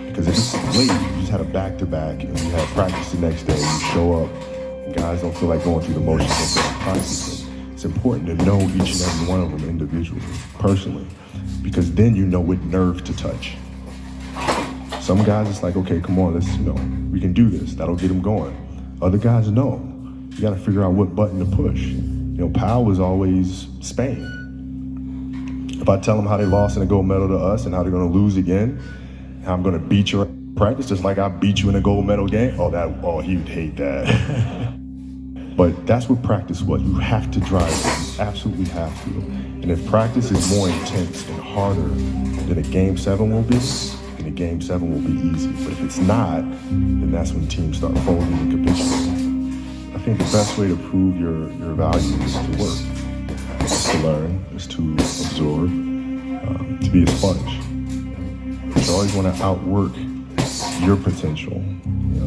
because if it's late, you just had a back-to-back and you have practice the next day, you show up, guys don't feel like going through the motions of practicing. It's important to know each and every one of them individually, personally, because then you know what nerve to touch. Some guys, it's like, okay, come on, we can do this. That'll get them going. Other guys, no. You got to figure out what button to push. Powell was always Spain. If I tell them how they lost in a gold medal to us and how they're going to lose again, how I'm going to beat you in practice just like I beat you in a gold medal game, he'd hate that. But that's what practice was. You have to drive it. You absolutely have to. And if practice is more intense and harder than a Game 7 will be, then a Game 7 will be easy. But if it's not, then that's when teams start folding and capitulating. I think the best way to prove your value is to work. Is to learn, is to absorb, to be a sponge. You always want to outwork your potential.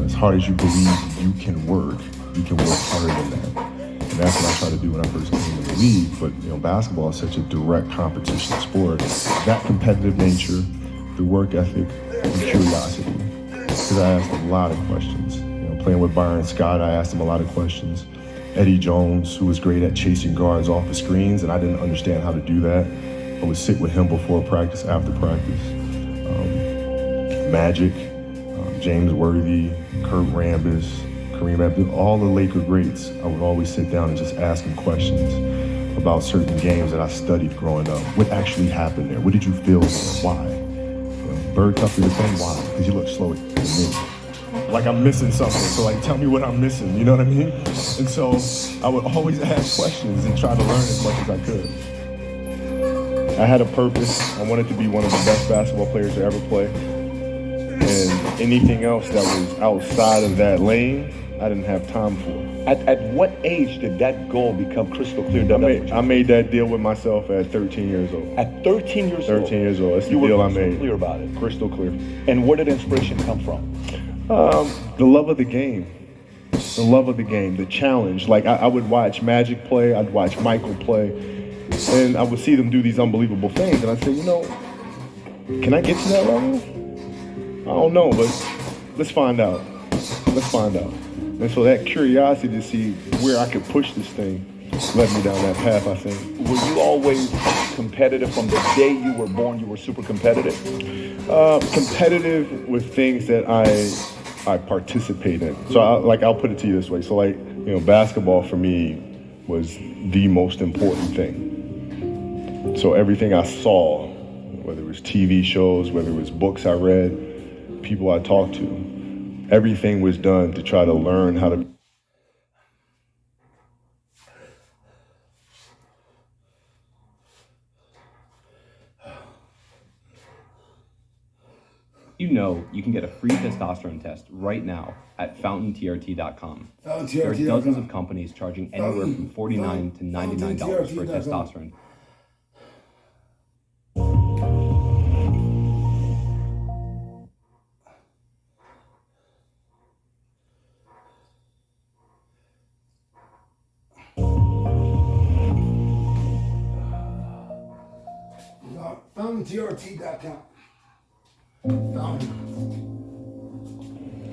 As hard as you believe you can work harder than that. And that's what I try to do when I first came in the league. But basketball is such a direct competition sport. That competitive nature, the work ethic, and curiosity. Because I asked a lot of questions. Playing with Byron Scott, I asked him a lot of questions. Eddie Jones, who was great at chasing guards off the screens, and I didn't understand how to do that. I would sit with him before practice, after practice. Magic, James Worthy, Kurt Rambis, Kareem Abdul, all the Laker greats, I would always sit down and just ask them questions about certain games that I studied growing up. What actually happened there? What did you feel there? Why? Bird tough to defend? Why? Because you look slow to me. like I'm missing something. So like, tell me what I'm missing, you know what I mean? And so I would always ask questions and try to learn as much as I could. I had a purpose. I wanted to be one of the best basketball players to ever play. And anything else that was outside of that lane, I didn't have time for. At what age did that goal become crystal clear? I made that deal with myself at 13 years old. At 13 years old? 13 years old. That's the deal I made. You were crystal clear about it? Crystal clear. And where did inspiration come from? The love of the game. The love of the game, the challenge. Like I would watch Magic play, I'd watch Michael play, and I would see them do these unbelievable things, and I'd say, you know, can I get to that level? I don't know, but let's find out. Let's find out. And so that curiosity to see where I could push this thing led me down that path, I think. Were you always competitive from the day you were born? You were super competitive? Competitive with things that I participate in. So I'll put it to you this way. So like, you know, basketball for me was the most important thing. So everything I saw, whether it was TV shows, whether it was books I read, people I talked to, everything was done to try to learn how to. You know you can get a free testosterone test right now at fountaintrt.com. There are dozens of companies charging anywhere from $49 to $99 for a testosterone. FountainTRT.com.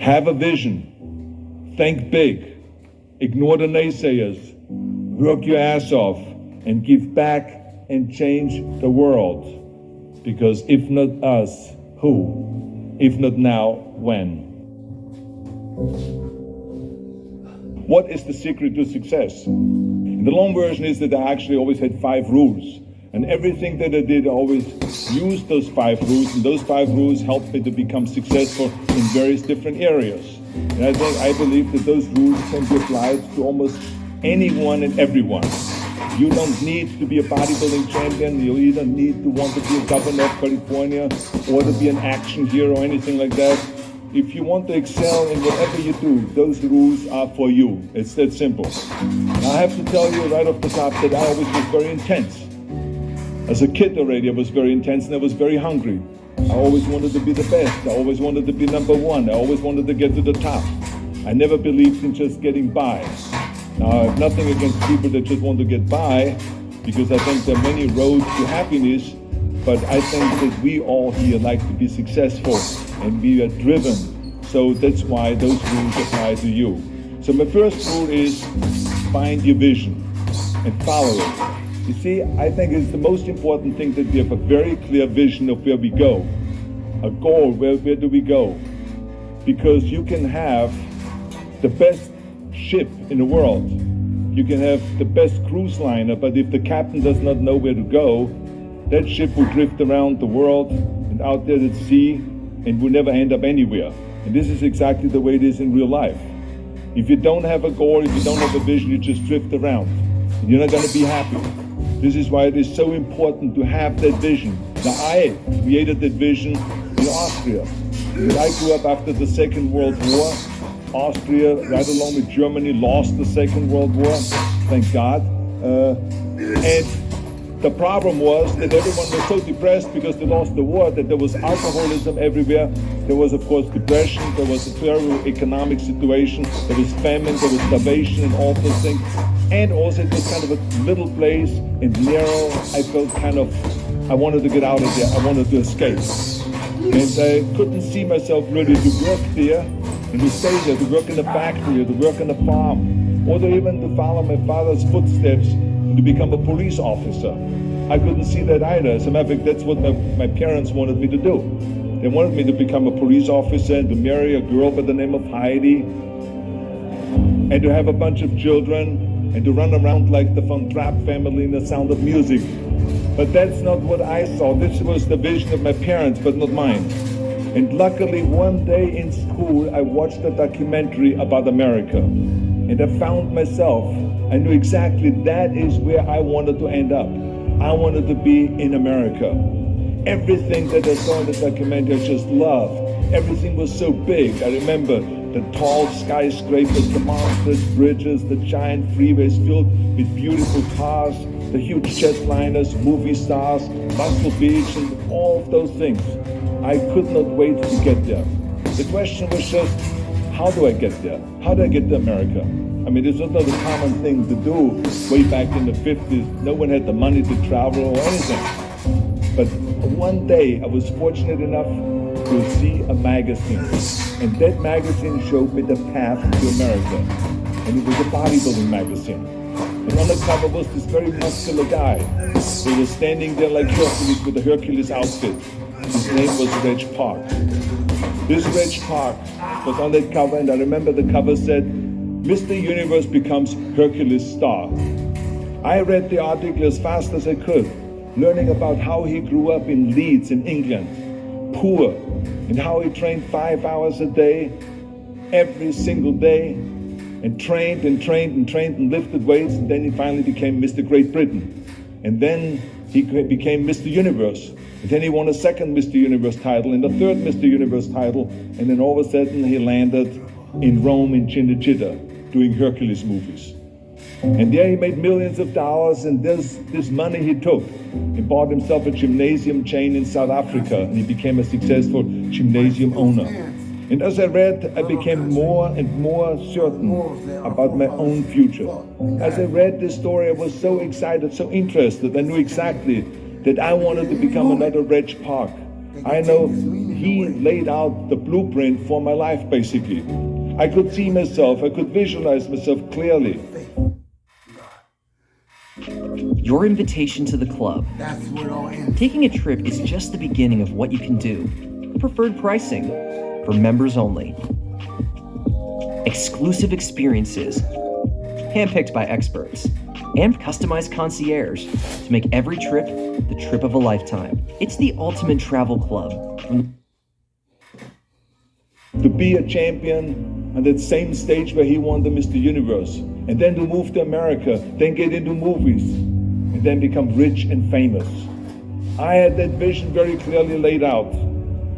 Have a vision. Think big. Ignore the naysayers. Work your ass off and give back and change the world. Because if not us, who? If not now, when? What is the secret to success? The long version is that I actually always had 5 rules. And everything that I did, I always used those 5 rules, and those 5 rules helped me to become successful in various different areas. And I believe that those rules can be applied to almost anyone and everyone. You don't need to be a bodybuilding champion, you either need to want to be a governor of California or to be an action hero or anything like that. If you want to excel in whatever you do, those rules are for you. It's that simple. And I have to tell you right off the top that I always was very intense. As a kid already, I was very intense and I was very hungry. I always wanted to be the best. I always wanted to be number one. I always wanted to get to the top. I never believed in just getting by. Now, I have nothing against people that just want to get by, because I think there are many roads to happiness, but I think that we all here like to be successful and we are driven. So that's why those rules apply to you. So my first rule is find your vision and follow it. You see, I think it's the most important thing that we have a very clear vision of where we go. A goal, where do we go? Because you can have the best ship in the world. You can have the best cruise liner, but if the captain does not know where to go, that ship will drift around the world and out there at sea and will never end up anywhere. And this is exactly the way it is in real life. If you don't have a goal, if you don't have a vision, you just drift around. And you're not going to be happy. This is why it is so important to have that vision. Now, I created that vision in Austria. I grew up after the Second World War. Austria, right along with Germany, lost the Second World War, thank God. And the problem was that everyone was so depressed because they lost the war that there was alcoholism everywhere. There was, of course, depression. There was a terrible economic situation. There was famine. There was starvation and all those things. And also it was kind of a little place and narrow. I felt I wanted to get out of there. I wanted to escape. And I couldn't see myself really to work there and to stay there, to work in a factory, or to work on a farm, or to even to follow my father's footsteps and to become a police officer. I couldn't see that either. As a matter of fact, that's what my parents wanted me to do. They wanted me to become a police officer and to marry a girl by the name of Heidi and to have a bunch of children and to run around like the Von Trapp family in The Sound of Music. But that's not what I saw. This was the vision of my parents, but not mine. And luckily, one day in school, I watched a documentary about America. And I found myself, I knew exactly that is where I wanted to end up. I wanted to be in America. Everything that I saw in the documentary, I just loved. Everything was so big. I remember the tall skyscrapers, the monstrous bridges, the giant freeways filled with beautiful cars, the huge jetliners, movie stars, Muscle Beach, and all of those things. I could not wait to get there. The question was just, how do I get there? How do I get to America? I mean, this was not a common thing to do way back in the 50s. No one had the money to travel or anything. But one day I was fortunate enough to see a magazine. And that magazine showed me the path to America. And it was a bodybuilding magazine. And on the cover was this very muscular guy. He was standing there like Hercules with a Hercules outfit. His name was Reg Park. This Reg Park was on that cover, and I remember the cover said, Mr. Universe becomes Hercules star. I read the article as fast as I could, learning about how he grew up in Leeds in England, poor, and how he trained 5 hours a day, every single day, and trained and trained and trained and lifted weights, and then he finally became Mr. Great Britain. And then he became Mr. Universe. And then he won a second Mr. Universe title and a third Mr. Universe title, and then all of a sudden he landed in Rome in Cinecittà doing Hercules movies. And there he made millions of dollars, and this money he took. He bought himself a gymnasium chain in South Africa, and he became a successful gymnasium owner. And as I read, I became more and more certain about my own future. As I read this story, I was so excited, so interested. I knew exactly that I wanted to become another Reg Park. I know he laid out the blueprint for my life, basically. I could see myself, I could visualize myself clearly. Your invitation to the club. Taking a trip is just the beginning of what you can do. Preferred pricing for members only. Exclusive experiences, handpicked by experts, and customized concierge to make every trip the trip of a lifetime. It's the ultimate travel club. To be a champion on that same stage where he won the Mr. Universe, and then to move to America, then get into movies, and then become rich and famous. I had that vision very clearly laid out.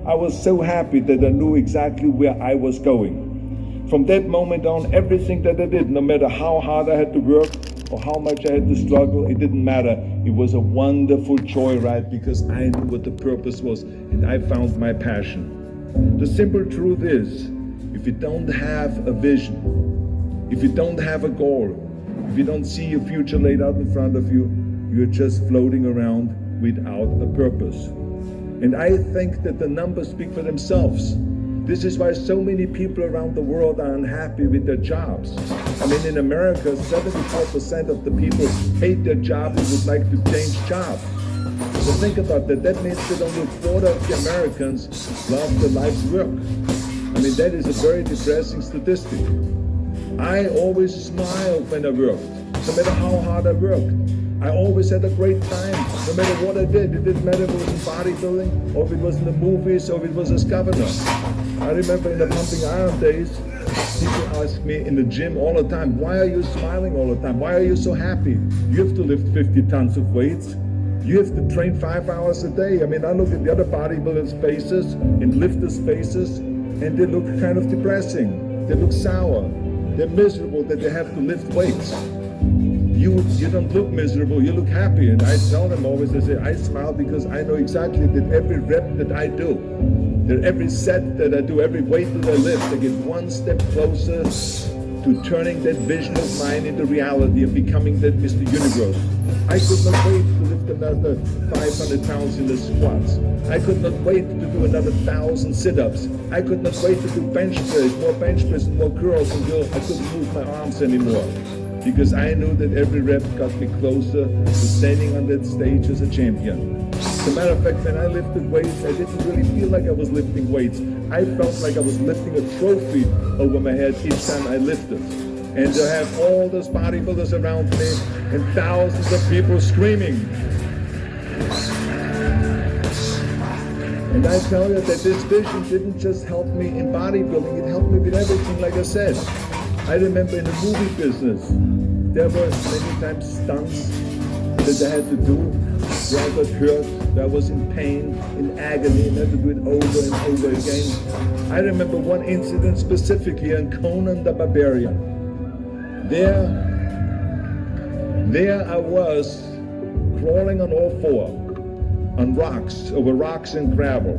I was so happy that I knew exactly where I was going. From that moment on, everything that I did, no matter how hard I had to work or how much I had to struggle, it didn't matter. It was a wonderful joyride because I knew what the purpose was and I found my passion. The simple truth is, if you don't have a vision, if you don't have a goal, if you don't see your future laid out in front of you, you're just floating around without a purpose. And I think that the numbers speak for themselves. This is why so many people around the world are unhappy with their jobs. I mean, in America, 74% of the people hate their job and would like to change jobs. So think about that. That means that only a quarter of the Americans love their life's work. I mean, that is a very depressing statistic. I always smiled when I worked, no matter how hard I worked. I always had a great time, no matter what I did. It didn't matter if it was in bodybuilding, or if it was in the movies, or if it was as governor. I remember in the pumping iron days, people ask me in the gym all the time, why are you smiling all the time? Why are you so happy? You have to lift 50 tons of weights. You have to train 5 hours a day. I mean, I look at the other bodybuilders' faces and lifters' faces, and they look kind of depressing. They look sour. They're miserable that they have to lift weights. You don't look miserable, you look happy. And I tell them always, I say, I smile because I know exactly that every rep that I do, that every set that I do, every weight that I lift, I get one step closer to turning that vision of mine into reality and becoming that Mr. Universe. I could not wait to lift another 500 pounds in the squats. I could not wait to do another 1,000 sit-ups. I could not wait to do bench press, more bench press, more curls until I couldn't move my arms anymore. Because I knew that every rep got me closer to standing on that stage as a champion. As a matter of fact, when I lifted weights, I didn't really feel like I was lifting weights. I felt like I was lifting a trophy over my head each time I lifted. And to have all those bodybuilders around me and thousands of people screaming. And I tell you that this vision didn't just help me in bodybuilding, it helped me with everything, like I said. I remember in the movie business, there were many times stunts that I had to do where I got hurt, where I was in pain, in agony, and I had to do it over and over again. I remember one incident specifically in Conan the Barbarian. There I was, crawling on all four, on rocks, over rocks and gravel,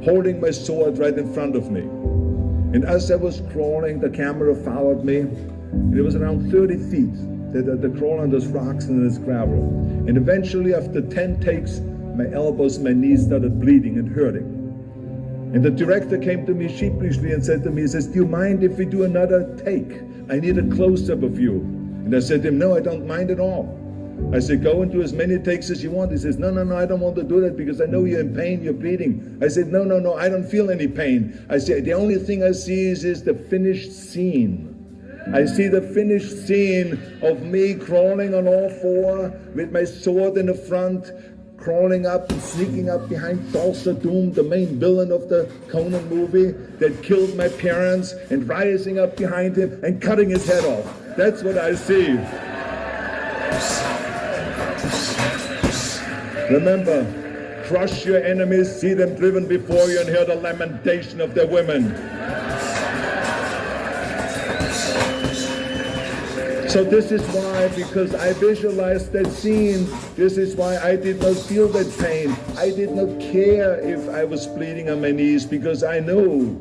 holding my sword right in front of me. And as I was crawling, the camera followed me, and it was around 30 feet that crawl on those rocks and this gravel. And eventually, after 10 takes, my elbows, my knees started bleeding and hurting. And the director came to me sheepishly and said to me, he says, "Do you mind if we do another take? I need a close-up of you." And I said to him, "No, I don't mind at all." I said, "Go and do as many takes as you want." He says, no, I don't want to do that because I know you're in pain, you're bleeding. I said, no, I don't feel any pain. I said, the only thing I see is the finished scene. I see the finished scene of me crawling on all four with my sword in the front, crawling up and sneaking up behind Thulsa Doom, the main villain of the Conan movie that killed my parents, and rising up behind him and cutting his head off. That's what I see. Remember, crush your enemies, see them driven before you, and hear the lamentation of their women. So this is why, because I visualized that scene, this is why I did not feel that pain. I did not care if I was bleeding on my knees, because I know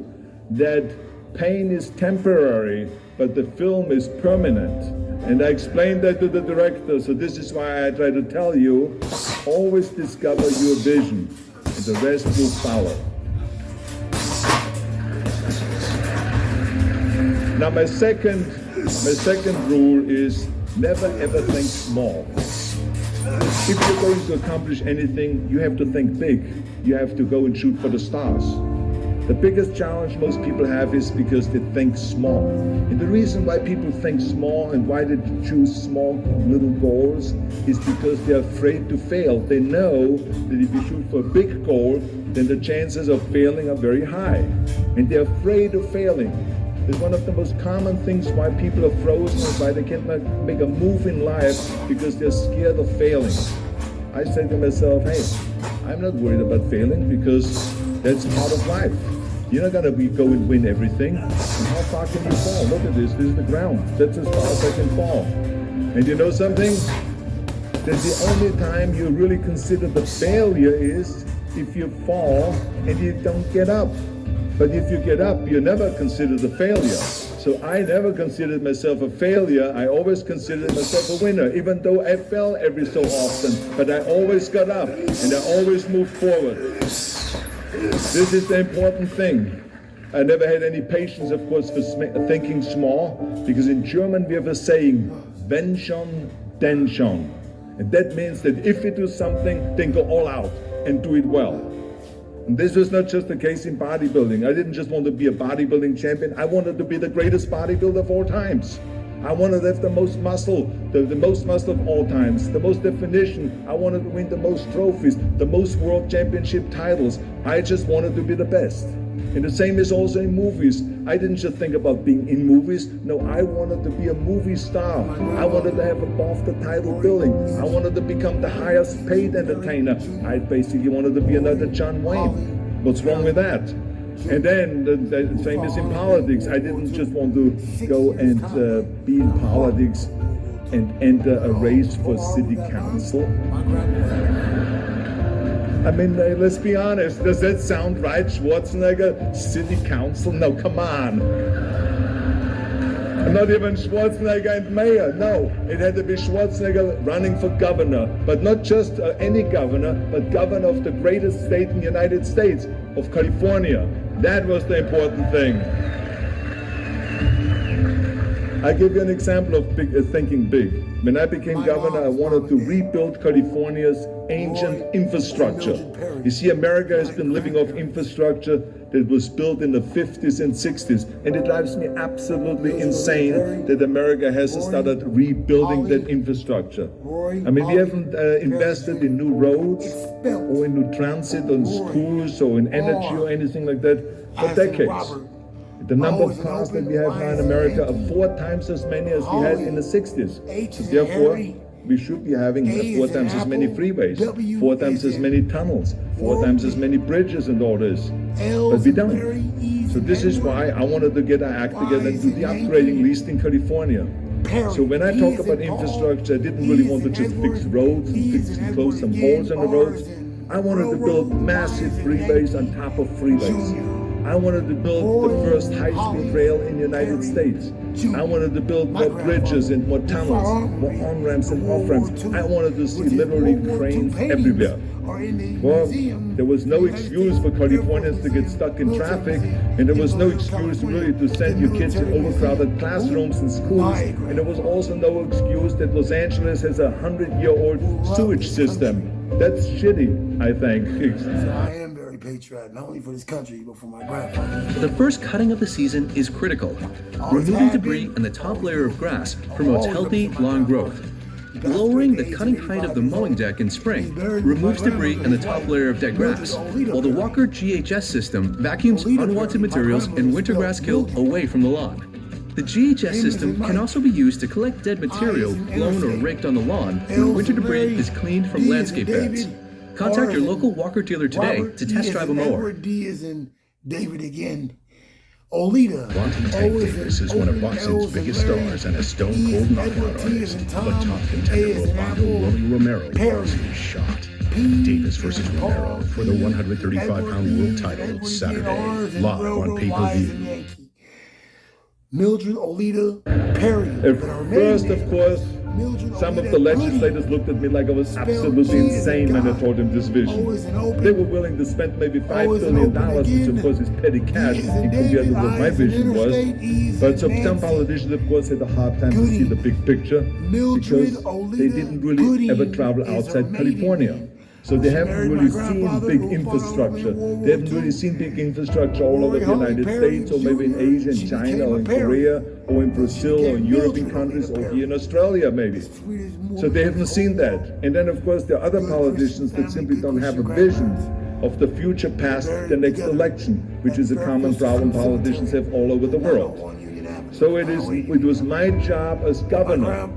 that pain is temporary, but the film is permanent. And I explained that to the director, so this is why I try to tell you, always discover your vision, and the rest will follow. Now my second rule is never ever think small. If you're going to accomplish anything, you have to think big. You have to go and shoot for the stars. The biggest challenge most people have is because they think small. And the reason why people think small and why they choose small little goals is because they're afraid to fail. They know that if you shoot for a big goal, then the chances of failing are very high. And they're afraid of failing. It's one of the most common things why people are frozen and why they can't make a move in life, because they're scared of failing. I say to myself, hey, I'm not worried about failing because that's part of life. You're not going to go and win everything. And how far can you fall? Look at this. This is the ground. That's as far as I can fall. And you know something? That the only time you really consider the failure is if you fall and you don't get up. But if you get up, you never consider the failure. So I never considered myself a failure. I always considered myself a winner, even though I fell every so often. But I always got up and I always moved forward. This is the important thing. I never had any patience, of course, for thinking small, because in German we have a saying, wenn schon, denn schon. And that means that if you do something, then go all out and do it well. And this was not just the case in bodybuilding. I didn't just want to be a bodybuilding champion. I wanted to be the greatest bodybuilder of all times. I wanted to have the most muscle, the most muscle of all times, the most definition. I wanted to win the most trophies, the most world championship titles. I just wanted to be the best. And the same is also in movies. I didn't just think about being in movies. No, I wanted to be a movie star. I wanted to have above the title billing. I wanted to become the highest paid entertainer. I basically wanted to be another John Wayne. What's wrong with that? And then the same is in politics. I didn't just want to go and be in politics and enter a race for city council. I mean, let's be honest. Does that sound right, Schwarzenegger? City council? No, come on. Not even Schwarzenegger and mayor. No, it had to be Schwarzenegger running for governor. But not just any governor, but governor of the greatest state in the United States, of California. That was the important thing. I give you an example of thinking big. When I became governor, I wanted to rebuild California's ancient infrastructure. You see, America has been living off infrastructure that was built in the 50s and 60s, and it drives me absolutely insane that America hasn't started rebuilding that infrastructure. I mean, we haven't invested in new roads or in new transit, on schools or in energy or anything like that for decades. The number of cars that we have now in America are 4 times as many as we had in the 60s. Therefore, we should be having 4 times as many freeways, 4 times as many tunnels, 4 times as many bridges and all this. But we don't. So this is why I wanted to get our act together and do the upgrading, at least in California. So when I talk about infrastructure, I didn't really want to just fix roads and close some holes in the roads. I wanted to build massive freeways on top of freeways. I wanted to build the first high-speed rail in the United States. I wanted to build more bridges and more tunnels, more on-ramps and off-ramps. I wanted to see literally cranes everywhere. Well, there was no excuse for Californians to get stuck in traffic, and there was no excuse really to send your kids in overcrowded classrooms and schools, and there was also no excuse that Los Angeles has a 100-year-old sewage system. That's shitty, I think. I am very patriotic, not only for this country, but for my grandfather. The first cutting of the season is critical. Removing debris and the top layer of grass promotes healthy lawn growth. Lowering the cutting height of the mowing deck in spring removes debris and the top layer of dead grass, while the Walker GHS system vacuums unwanted materials and winter grass kill away from the lawn. The GHS system can also be used to collect dead material blown or raked on the lawn when winter debris is cleaned from landscape beds. Contact your local Walker dealer today to test drive a mower. D is in David again. Olita. Wanting Tank Davis is one of boxing's biggest stars and a stone-cold knockout artist, but top contender Roberto Rolly Romero was his shot. Davis versus Romero for the 135-pound world title Saturday, live on pay-per-view. Mildred Olita Perry. At first, of course, some of the legislators looked at me like I was absolutely insane when I told them this vision. They were willing to spend maybe $5 billion, which of course is petty cash in compared to what my vision was. But some politicians, of course, had a hard time to see the big picture because they didn't really ever travel outside California. So they haven't really seen big infrastructure. They haven't really seen big infrastructure all over the United States, or maybe in Asia, in China, or in Korea, or in Brazil, or in European countries, or here in Australia, maybe. So they haven't seen that. And then, of course, there are other politicians that simply don't have a vision of the future past the next election, which is a common problem politicians have all over the world. So it was my job as governor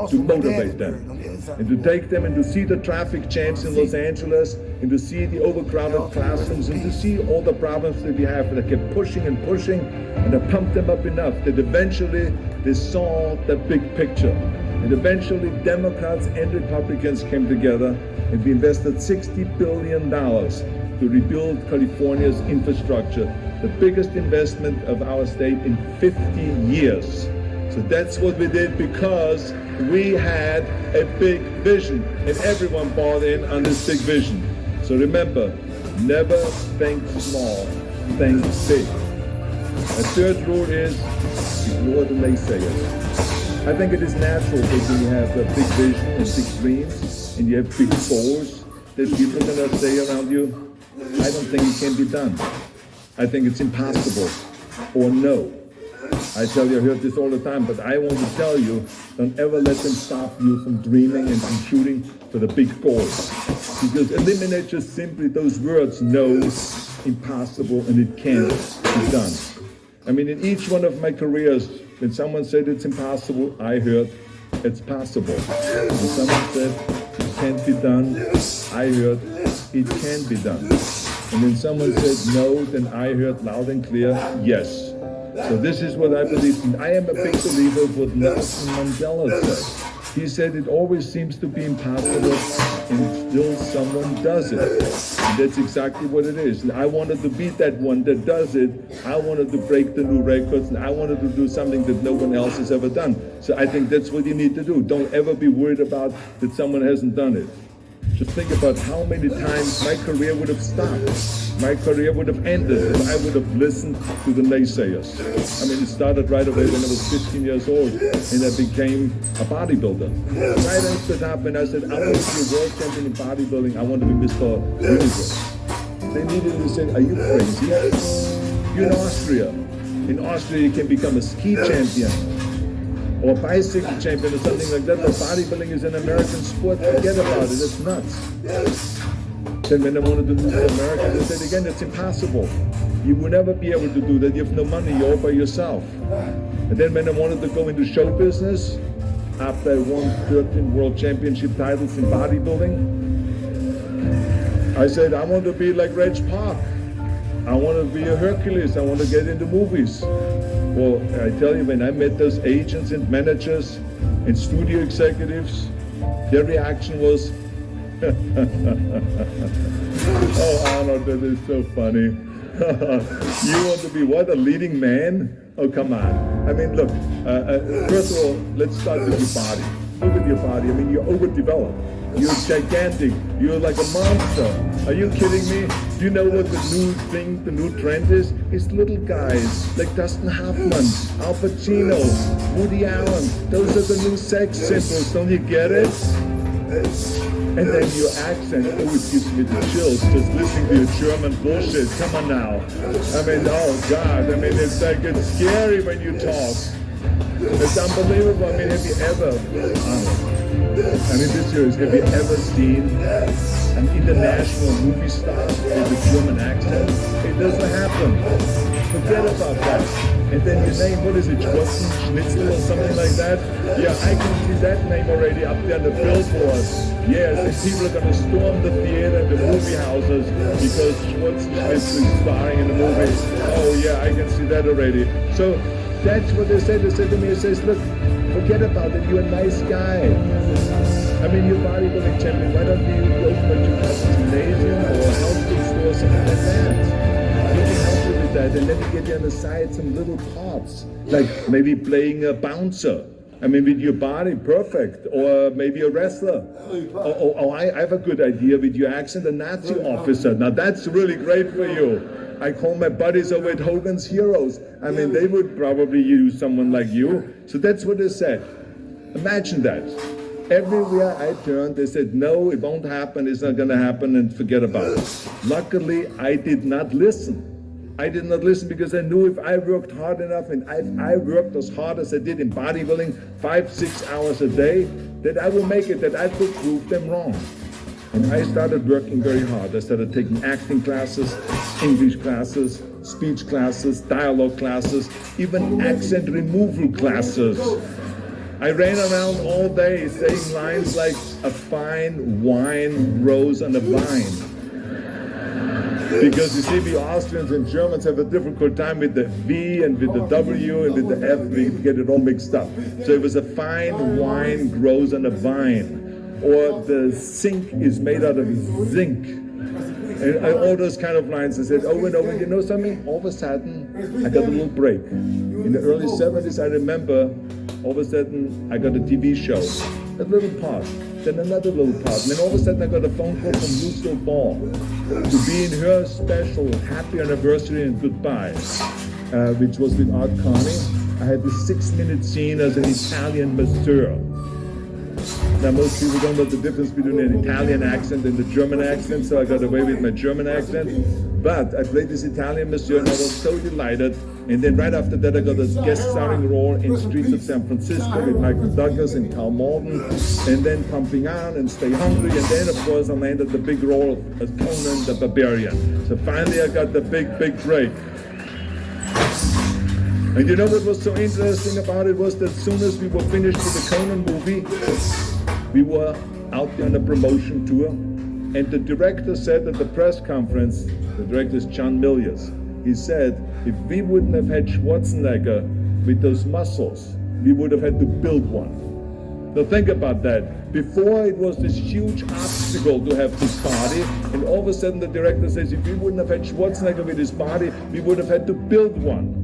to motivate them and to take them and to see the traffic jams in Los Angeles and to see the overcrowded classrooms and to see all the problems that we have. And I kept pushing and pushing, and I pumped them up enough that eventually they saw the big picture. And eventually Democrats and Republicans came together and we invested $60 billion to rebuild California's infrastructure, the biggest investment of our state in 50 years. So that's what we did because we had a big vision and everyone bought in on this big vision. So remember, never think small, think big. A third rule is ignore the naysayers. I think it is natural that when you have a big vision and big dreams and you have big goals that people are gonna say around you, I don't think it can be done. I think it's impossible or no. I tell you, I heard this all the time, but I want to tell you, don't ever let them stop you from dreaming and from shooting for the big goals. Because eliminate just simply those words, no, impossible, and it can't be done. I mean, in each one of my careers, when someone said it's impossible, I heard it's possible. When someone said it can't be done, I heard it can be done. And when someone said no, then I heard loud and clear, yes. So this is what I believe in. I am a big believer of what Nelson Mandela said. He said it always seems to be impossible and still someone does it. And that's exactly what it is. And I wanted to be that one that does it. I wanted to break the new records, and I wanted to do something that no one else has ever done. So I think that's what you need to do. Don't ever be worried about that someone hasn't done it. Just think about how many times my career would have stopped. My career would have ended if I would have listened to the naysayers. I mean, it started right away when I was 15 years old and I became a bodybuilder. Right after that, when I said, I want to be a world champion in bodybuilding, I want to be Mr. Universe. They immediately said, are you crazy? You're in Austria. In Austria, you can become a ski champion or a bicycle champion or something like that, but bodybuilding is an American sport. Forget about it, it's nuts. Then when I wanted to move to America, they said again, it's impossible. You will never be able to do that. You have no money, you're all by yourself. And then when I wanted to go into show business, after I won 13 world championship titles in bodybuilding, I said, I want to be like Reg Park. I want to be a Hercules. I want to get into movies. Well, I tell you, when I met those agents and managers and studio executives, their reaction was, oh, Arnold, that is so funny. You want to be what, a leading man? Oh, come on. I mean, look, first of all, let's start with your body. Look at your body. I mean, you're overdeveloped. You're gigantic. You're like a monster. Are you kidding me? Do you know what the new trend is? It's little guys like Dustin Hoffman, Al Pacino, Woody Allen. Those are the new sex symbols. Don't you get it? And then your accent always gives me the chills just listening to your German bullshit. Come on now. I mean, oh God. I mean, it's like it's scary when you talk. It's unbelievable. I mean, have you ever? I mean, this year, have you ever seen an international movie star with a German accent? It doesn't happen. Forget about that. And then your name, what is it, Schnitzel or something like that? Yeah, I can see that name already up there on the billboard. Yes, and people are going to storm the theater and the movie houses because Schnitzel is starring in the movie. Oh yeah, I can see that already. So that's what they said. They said to me, it says, look, forget about it, you're a nice guy. I mean, you're bodybuilding champion, why don't you open a gymnasium or a health food store or something like that? You can help you with that, and then you get you on the side some little parts, like maybe playing a bouncer. I mean, with your body, perfect. Or maybe a wrestler. I have a good idea with your accent, a Nazi officer. Now that's really great for you. I call my buddies over at Hogan's Heroes. I mean, they would probably use someone like you. So that's what they said. Imagine that. Everywhere I turned, they said, no, it won't happen, it's not gonna happen, and forget about it. Luckily, I did not listen. I did not listen because I knew if I worked hard enough, and if I worked as hard as I did in bodybuilding, 5-6 hours a day, that I will make it, that I could prove them wrong. And I started working very hard. I started taking acting classes, English classes, speech classes, dialogue classes, even accent removal classes. I ran around all day saying lines like, a fine wine grows on a vine. Because you see, we Austrians and Germans have a difficult time with the V and with the W and with the F, we get it all mixed up. So it was a fine wine grows on a vine. Or the sink is made out of zinc. And all those kind of lines. I said, over and over, you know something? All of a sudden, I got a little break. In the early 70s, I remember, all of a sudden, I got a TV show. A little part, then another little part. And then all of a sudden, I got a phone call from Lucille Ball to be in her special Happy Anniversary and Goodbye, which was with Art Carney. I had this 6-minute scene as an Italian masseur. Now, most people don't know the difference between an Italian accent and the German accent, so I got away with my German accent. But I played this Italian masseur and I was so delighted. And then right after that, I got a guest starring role in Streets of San Francisco with Michael Douglas and Carl Malden, and then Pumping On and Stay Hungry. And then, of course, I landed the big role as Conan the Barbarian. So finally, I got the big break. And you know what was so interesting about it was that as soon as we were finished with the Conan movie, we were out there on a promotion tour, and the director said at the press conference, the director is John Milius, he said, if we wouldn't have had Schwarzenegger with those muscles, we would have had to build one. Now think about that. Before it was this huge obstacle to have this body, and all of a sudden the director says, if we wouldn't have had Schwarzenegger with his body, we would have had to build one.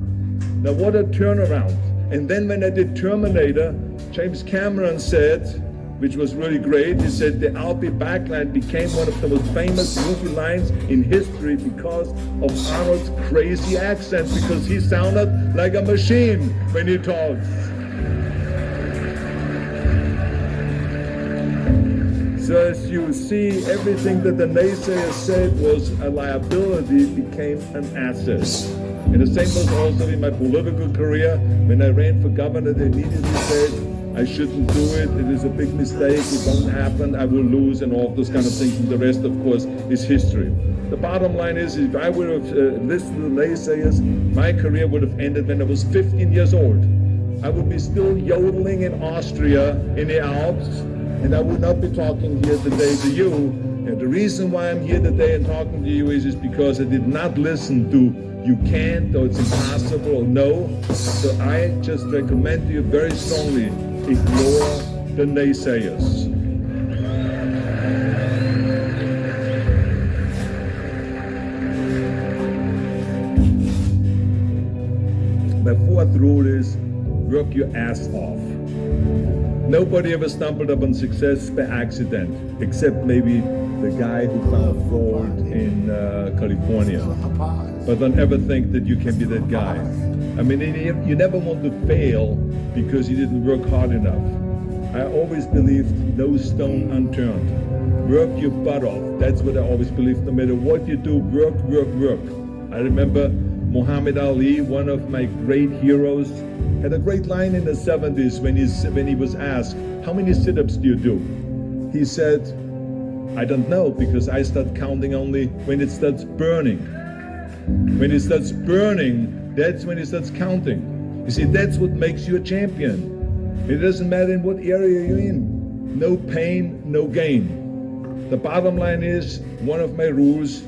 Now what a turnaround. And then when I did Terminator, James Cameron said, which was really great. He said the "I'll be back" line became one of the most famous movie lines in history because of Arnold's crazy accent, because he sounded like a machine when he talks. So as you see, everything that the naysayers said was a liability became an asset. And the same was also in my political career. When I ran for governor, they immediately said, I shouldn't do it, it is a big mistake, it won't happen, I will lose, and all of those kind of things. And the rest, of course, is history. The bottom line is, if I would have listened to the naysayers, my career would have ended when I was 15 years old. I would be still yodeling in Austria, in the Alps, and I would not be talking here today to you. And the reason why I'm here today and talking to you is because I did not listen to you can't, or it's impossible, or no. So I just recommend to you very strongly, ignore the naysayers. My fourth rule is work your ass off. Nobody ever stumbled upon success by accident, except maybe the guy who found gold in California. But don't ever think that you can be that guy. I mean, you never want to fail because you didn't work hard enough. I always believed no stone unturned. Work your butt off. That's what I always believed. No matter what you do, work, work, work. I remember Muhammad Ali, one of my great heroes, had a great line in the 70s when he was asked, how many sit-ups do you do? He said, I don't know, because I start counting only when it starts burning. When it starts burning, that's when it starts counting. You see, that's what makes you a champion. It doesn't matter in what area you're in. No pain, no gain. The bottom line is, one of my rules,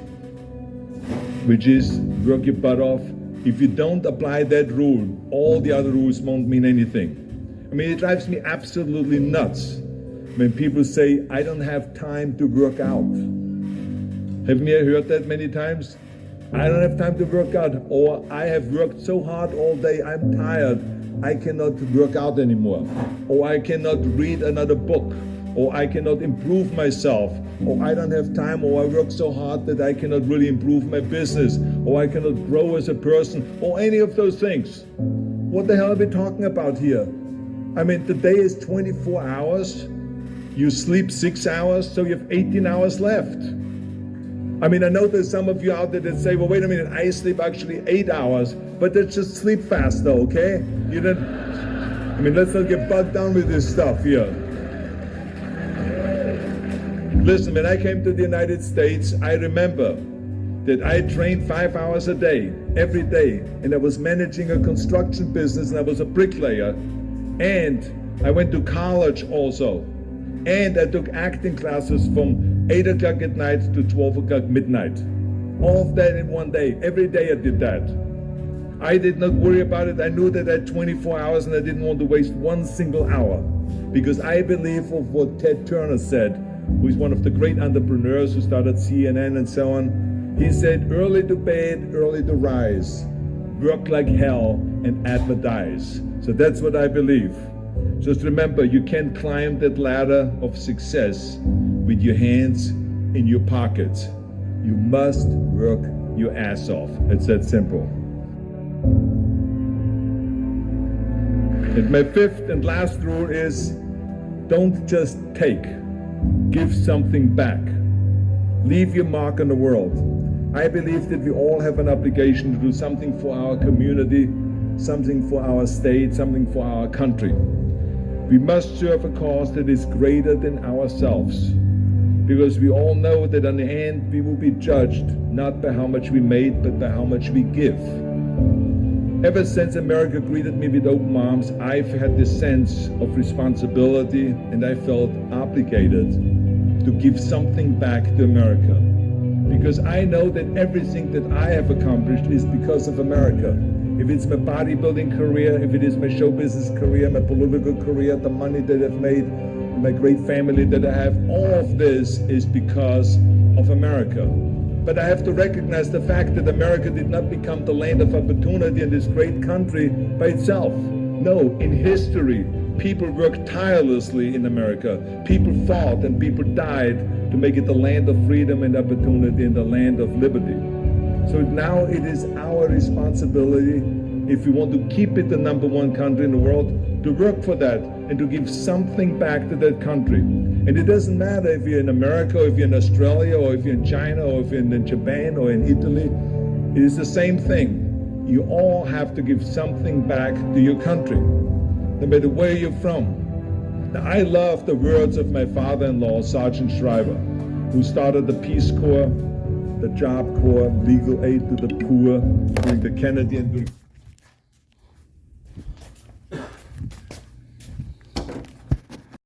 which is work your butt off. If you don't apply that rule, all the other rules won't mean anything. I mean, it drives me absolutely nuts when people say, I don't have time to work out. Haven't you heard that many times? I don't have time to work out, or I have worked so hard all day, I'm tired, I cannot work out anymore, or I cannot read another book, or I cannot improve myself, or I don't have time, or I work so hard that I cannot really improve my business, or I cannot grow as a person, or any of those things. What the hell are we talking about here? I mean, the day is 24 hours, you sleep 6 hours, so you have 18 hours left. I mean, I know there's some of you out there that say, well, wait a minute, I sleep actually 8 hours, but that's just sleep fast though, okay? You don't, I mean, let's not get bogged down with this stuff here. Listen, when I came to the United States, I remember that I trained 5 hours a day, every day, and I was managing a construction business, and I was a bricklayer, and I went to college also, and I took acting classes from 8 o'clock at night to 12 o'clock midnight. All of that in one day. Every day I did that. I did not worry about it. I knew that I had 24 hours and I didn't want to waste one single hour, because I believe of what Ted Turner said, who is one of the great entrepreneurs who started CNN and so on. He said, early to bed, early to rise, work like hell and advertise. So that's what I believe. Just remember, you can't climb that ladder of success with your hands in your pockets. You must work your ass off. It's that simple. And my fifth and last rule is, don't just take. Give something back. Leave your mark on the world. I believe that we all have an obligation to do something for our community, something for our state, something for our country. We must serve a cause that is greater than ourselves, because we all know that in the end we will be judged not by how much we made, but by how much we give. Ever since America greeted me with open arms, I've had this sense of responsibility, and I felt obligated to give something back to America. Because I know that everything that I have accomplished is because of America. If it's my bodybuilding career, if it is my show business career, my political career, the money that I've made, my great family that I have, all of this is because of America. But I have to recognize the fact that America did not become the land of opportunity in this great country by itself. No, in history, People worked tirelessly in America. People fought and people died to make it the land of freedom and opportunity and the land of liberty. So now it is our responsibility, if we want to keep it the #1 country in the world, to work for that and to give something back to that country. And it doesn't matter if you're in America, or if you're in Australia, or if you're in China, or if you're in Japan, or in Italy. It is the same thing. You all have to give something back to your country, no matter where you're from. Now, I love the words of my father-in-law, Sergeant Shriver, who started the Peace Corps, the Job Corps, legal aid to the poor during the Kennedy and